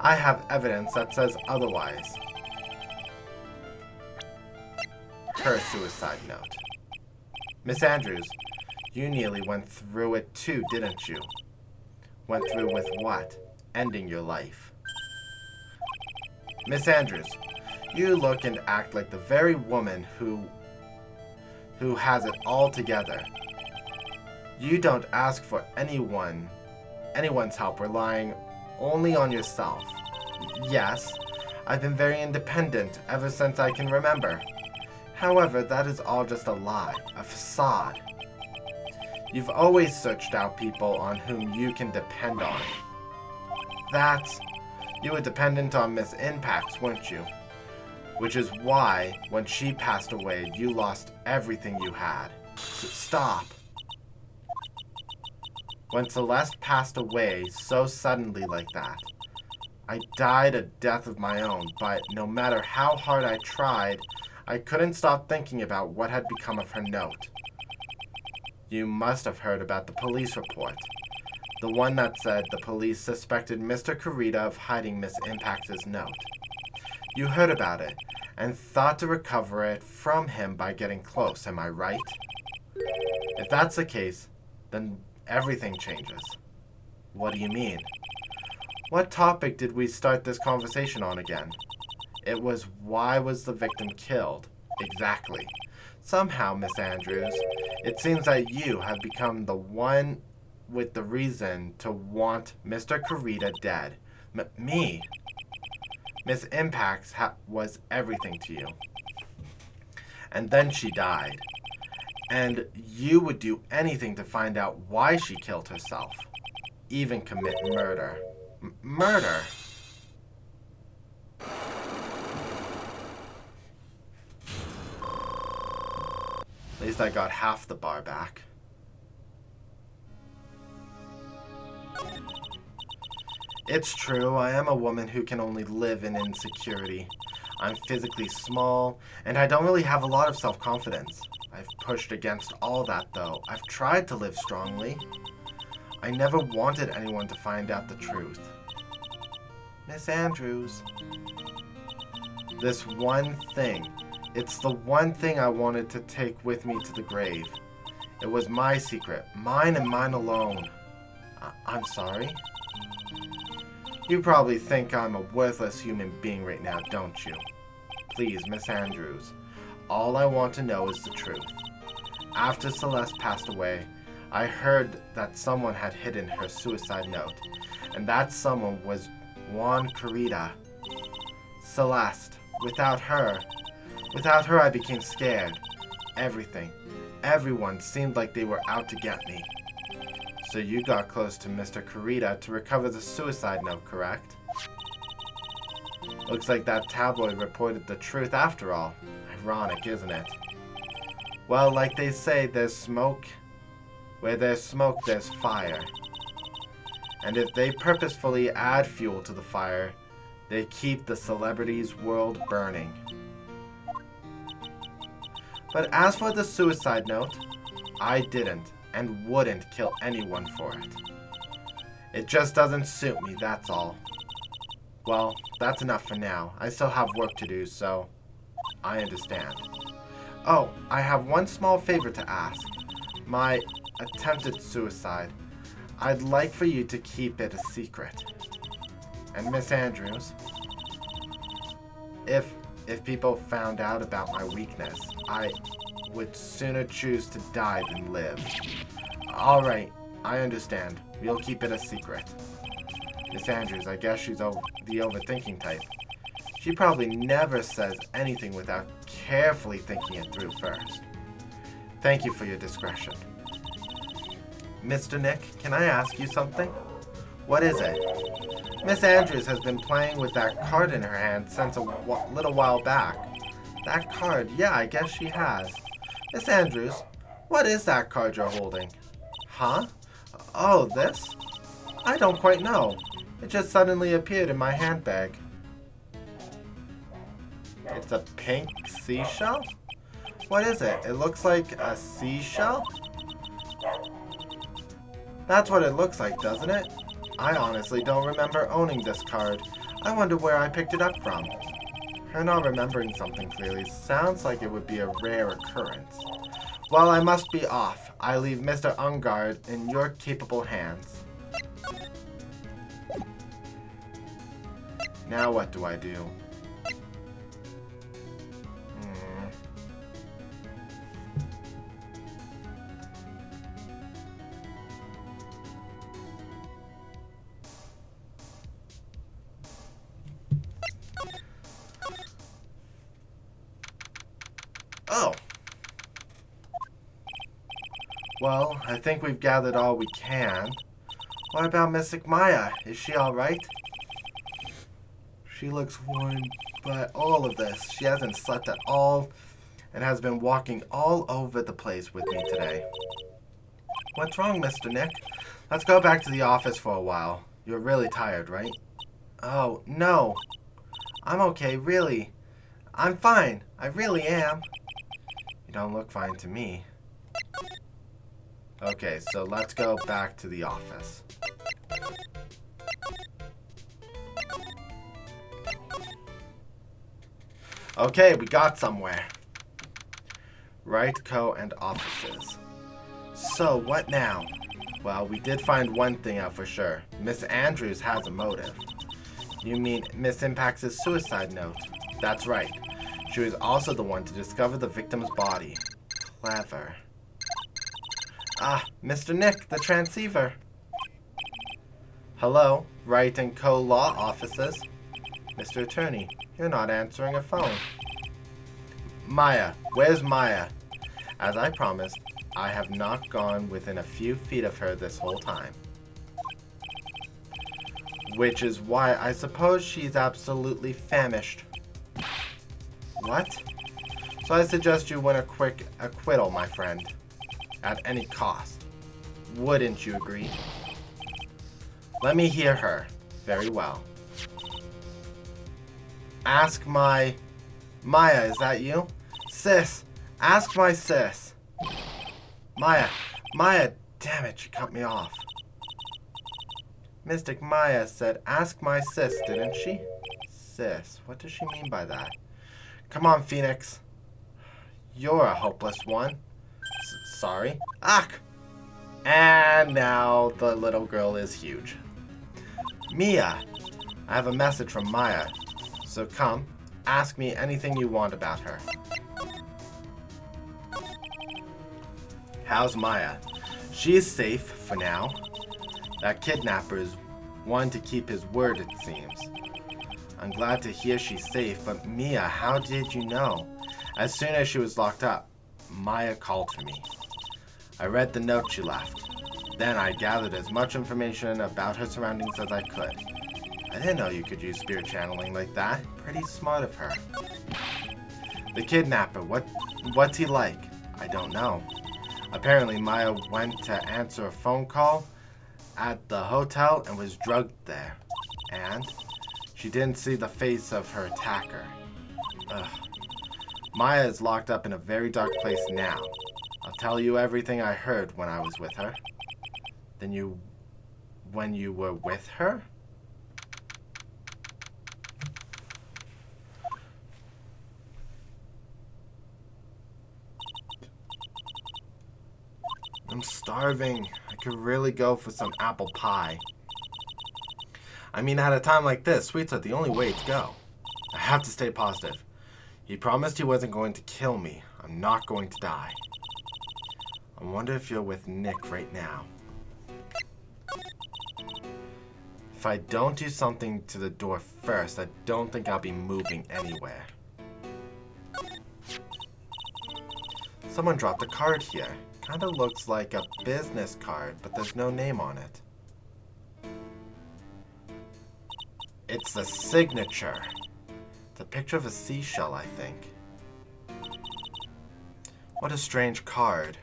I have evidence that says otherwise. Her suicide note. Miss Andrews, you nearly went through it too, didn't you? Went through with what? Ending your life. Miss Andrews, you look and act like the very woman who has it all together. You don't ask for anyone's help, relying only on yourself. Yes, I've been very independent ever since I can remember. However, that is all just a lie, a facade. You've always searched out people on whom you can depend on. You were dependent on Miss Impax, weren't you? Which is why, when she passed away, you lost everything you had. Stop. When Celeste passed away so suddenly like that, I died a death of my own, but no matter how hard I tried, I couldn't stop thinking about what had become of her note. You must have heard about the police report. The one that said the police suspected Mr. Kurita of hiding Miss Impax's note. You heard about it and thought to recover it from him by getting close, am I right? If that's the case, then everything changes. What do you mean? What topic did we start this conversation on again? It was, why was the victim killed? Exactly. Somehow, Miss Andrews, it seems that you have become the one with the reason to want Mr. Kurita dead. Me? Miss Impax was everything to you. And then she died. And you would do anything to find out why she killed herself. Even commit murder. Murder? At least I got half the bar back. It's true, I am a woman who can only live in insecurity. I'm physically small, and I don't really have a lot of self-confidence. I've pushed against all that, though. I've tried to live strongly. I never wanted anyone to find out the truth. Miss Andrews. This one thing. It's the one thing I wanted to take with me to the grave. It was my secret, mine and mine alone. I'm sorry? You probably think I'm a worthless human being right now, don't you? Please, Miss Andrews, all I want to know is the truth. After Celeste passed away, I heard that someone had hidden her suicide note, and that someone was Juan Kurita. Celeste, without her I became scared. Everyone seemed like they were out to get me. So you got close to Mr. Kurita to recover the suicide note, correct? Looks like that tabloid reported the truth after all. Ironic, isn't it? Well, like they say, there's smoke. Where there's smoke, there's fire. And if they purposefully add fuel to the fire, they keep the celebrity's world burning. But as for the suicide note, I didn't and wouldn't kill anyone for it. It just doesn't suit me, that's all. Well, that's enough for now. I still have work to do, so I understand. Oh, I have one small favor to ask. My attempted suicide. I'd like for you to keep it a secret. And Miss Andrews, if people found out about my weakness, I would sooner choose to die than live. Alright, I understand. We'll keep it a secret. Miss Andrews, I guess she's the overthinking type. She probably never says anything without carefully thinking it through first. Thank you for your discretion. Mr. Nick, can I ask you something? What is it? Miss Andrews has been playing with that card in her hand since a little while back. That card, yeah, I guess she has. Miss Andrews, what is that card you're holding? Huh? Oh, this? I don't quite know. It just suddenly appeared in my handbag. It's a pink seashell? What is it? It looks like a seashell? That's what it looks like, doesn't it? I honestly don't remember owning this card. I wonder where I picked it up from. Her not remembering something clearly sounds like it would be a rare occurrence. Well, I must be off. I leave Mr. Engarde in your capable hands. Now what do I do? Oh. Well, I think we've gathered all we can. What about Miss Maya? Is she alright? She looks worn by all of this. She hasn't slept at all and has been walking all over the place with me today. What's wrong, Mr. Nick? Let's go back to the office for a while. You're really tired, right? Oh, no. I'm okay, really. I'm fine. I really am. You don't look fine to me. Okay, so let's go back to the office. Okay, we got somewhere. Wright, Co. and offices. So, what now? Well, we did find one thing out for sure. Miss Andrews has a motive. You mean Miss Impact's suicide note? That's right. She was also the one to discover the victim's body. Clever. Ah, Mr. Nick, the transceiver. Hello, Wright and Co. law offices. Mr. Attorney, you're not answering a phone. Maya, where's Maya? As I promised, I have not gone within a few feet of her this whole time. Which is why I suppose she's absolutely famished. What? So I suggest you win a quick acquittal, my friend. At any cost. Wouldn't you agree? Let me hear her. Very well. Ask my... Maya, is that you? Sis! Ask my sis! Maya! Maya! Damn it, she cut me off. Mystic Maya said, ask my sis, didn't she? Sis, what does she mean by that? Come on, Phoenix. You're a hopeless one. Sorry. Ach! And now the little girl is huge. Mia! I have a message from Maya. So come, ask me anything you want about her. How's Maya? She's safe for now. That kidnapper is one to keep his word, it seems. I'm glad to hear she's safe, but Mia, how did you know? As soon as she was locked up, Maya called for me. I read the note she left. Then I gathered as much information about her surroundings as I could. I didn't know you could use spirit channeling like that. Pretty smart of her. The kidnapper, what's he like? I don't know. Apparently Maya went to answer a phone call at the hotel and was drugged there. And she didn't see the face of her attacker. Ugh. Maya is locked up in a very dark place now. I'll tell you everything I heard when I was with her. When you were with her? I'm starving. I could really go for some apple pie. I mean, at a time like this, sweets are the only way to go. I have to stay positive. He promised he wasn't going to kill me. I'm not going to die. I wonder if you're with Nick right now. If I don't do something to the door first, I don't think I'll be moving anywhere. Someone dropped a card here. Kinda looks like a business card, but there's no name on it. It's the signature. It's a picture of a seashell, I think. What a strange card.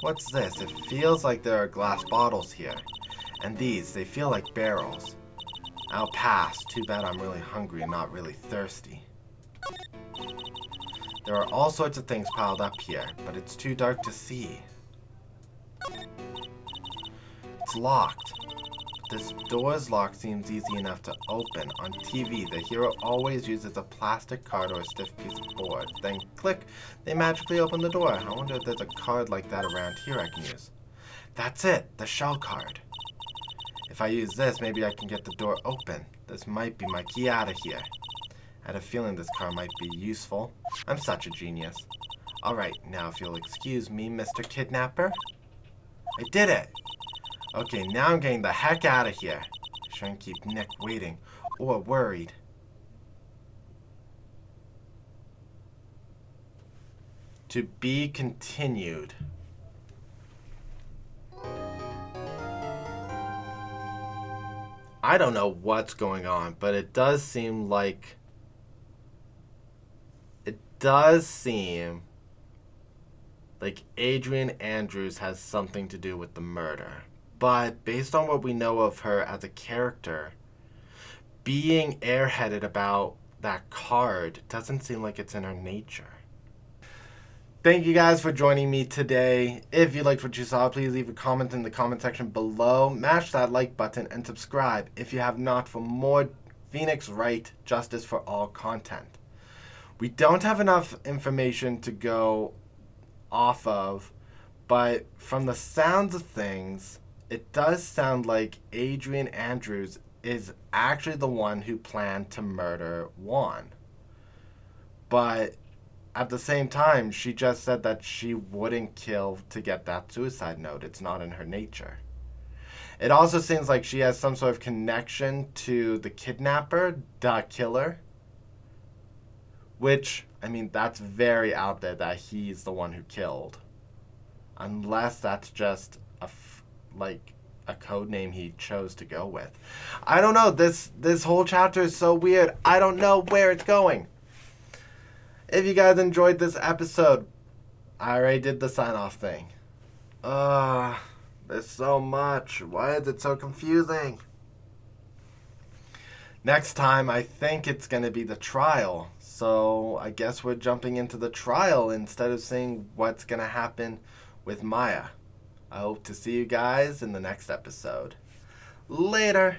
What's this? It feels like there are glass bottles here. And these, they feel like barrels. I'll pass. Too bad I'm really hungry and not really thirsty. There are all sorts of things piled up here, but it's too dark to see. It's locked. This door's lock seems easy enough to open. On TV, the hero always uses a plastic card or a stiff piece of board. Then click, they magically open the door. I wonder if there's a card like that around here I can use. That's it, the shell card. If I use this, maybe I can get the door open. This might be my key out of here. I had a feeling this card might be useful. I'm such a genius. Alright, now if you'll excuse me, Mr. Kidnapper. I did it! Okay, now I'm getting the heck out of here. I shouldn't keep Nick waiting or worried. To be continued. I don't know what's going on, but it does seem like Adrian Andrews has something to do with the murder. But based on what we know of her as a character, being airheaded about that card doesn't seem like it's in her nature. Thank you guys for joining me today. If you liked what you saw, please leave a comment in the comment section below. Mash that like button and subscribe if you have not for more Phoenix Wright Justice for All content. We don't have enough information to go off of, but from the sounds of things, it does sound like Adrian Andrews is actually the one who planned to murder Juan. But at the same time, she just said that she wouldn't kill to get that suicide note. It's not in her nature. It also seems like she has some sort of connection to the kidnapper, the killer. Which, I mean, that's very out there that he's the one who killed. Unless that's just a code name he chose to go with. I don't know. This whole chapter is so weird. I don't know where it's going. If you guys enjoyed this episode, I already did the sign-off thing. There's so much. Why is it so confusing? Next time, I think it's going to be the trial. So I guess we're jumping into the trial instead of seeing what's going to happen with Maya. I hope to see you guys in the next episode. Later.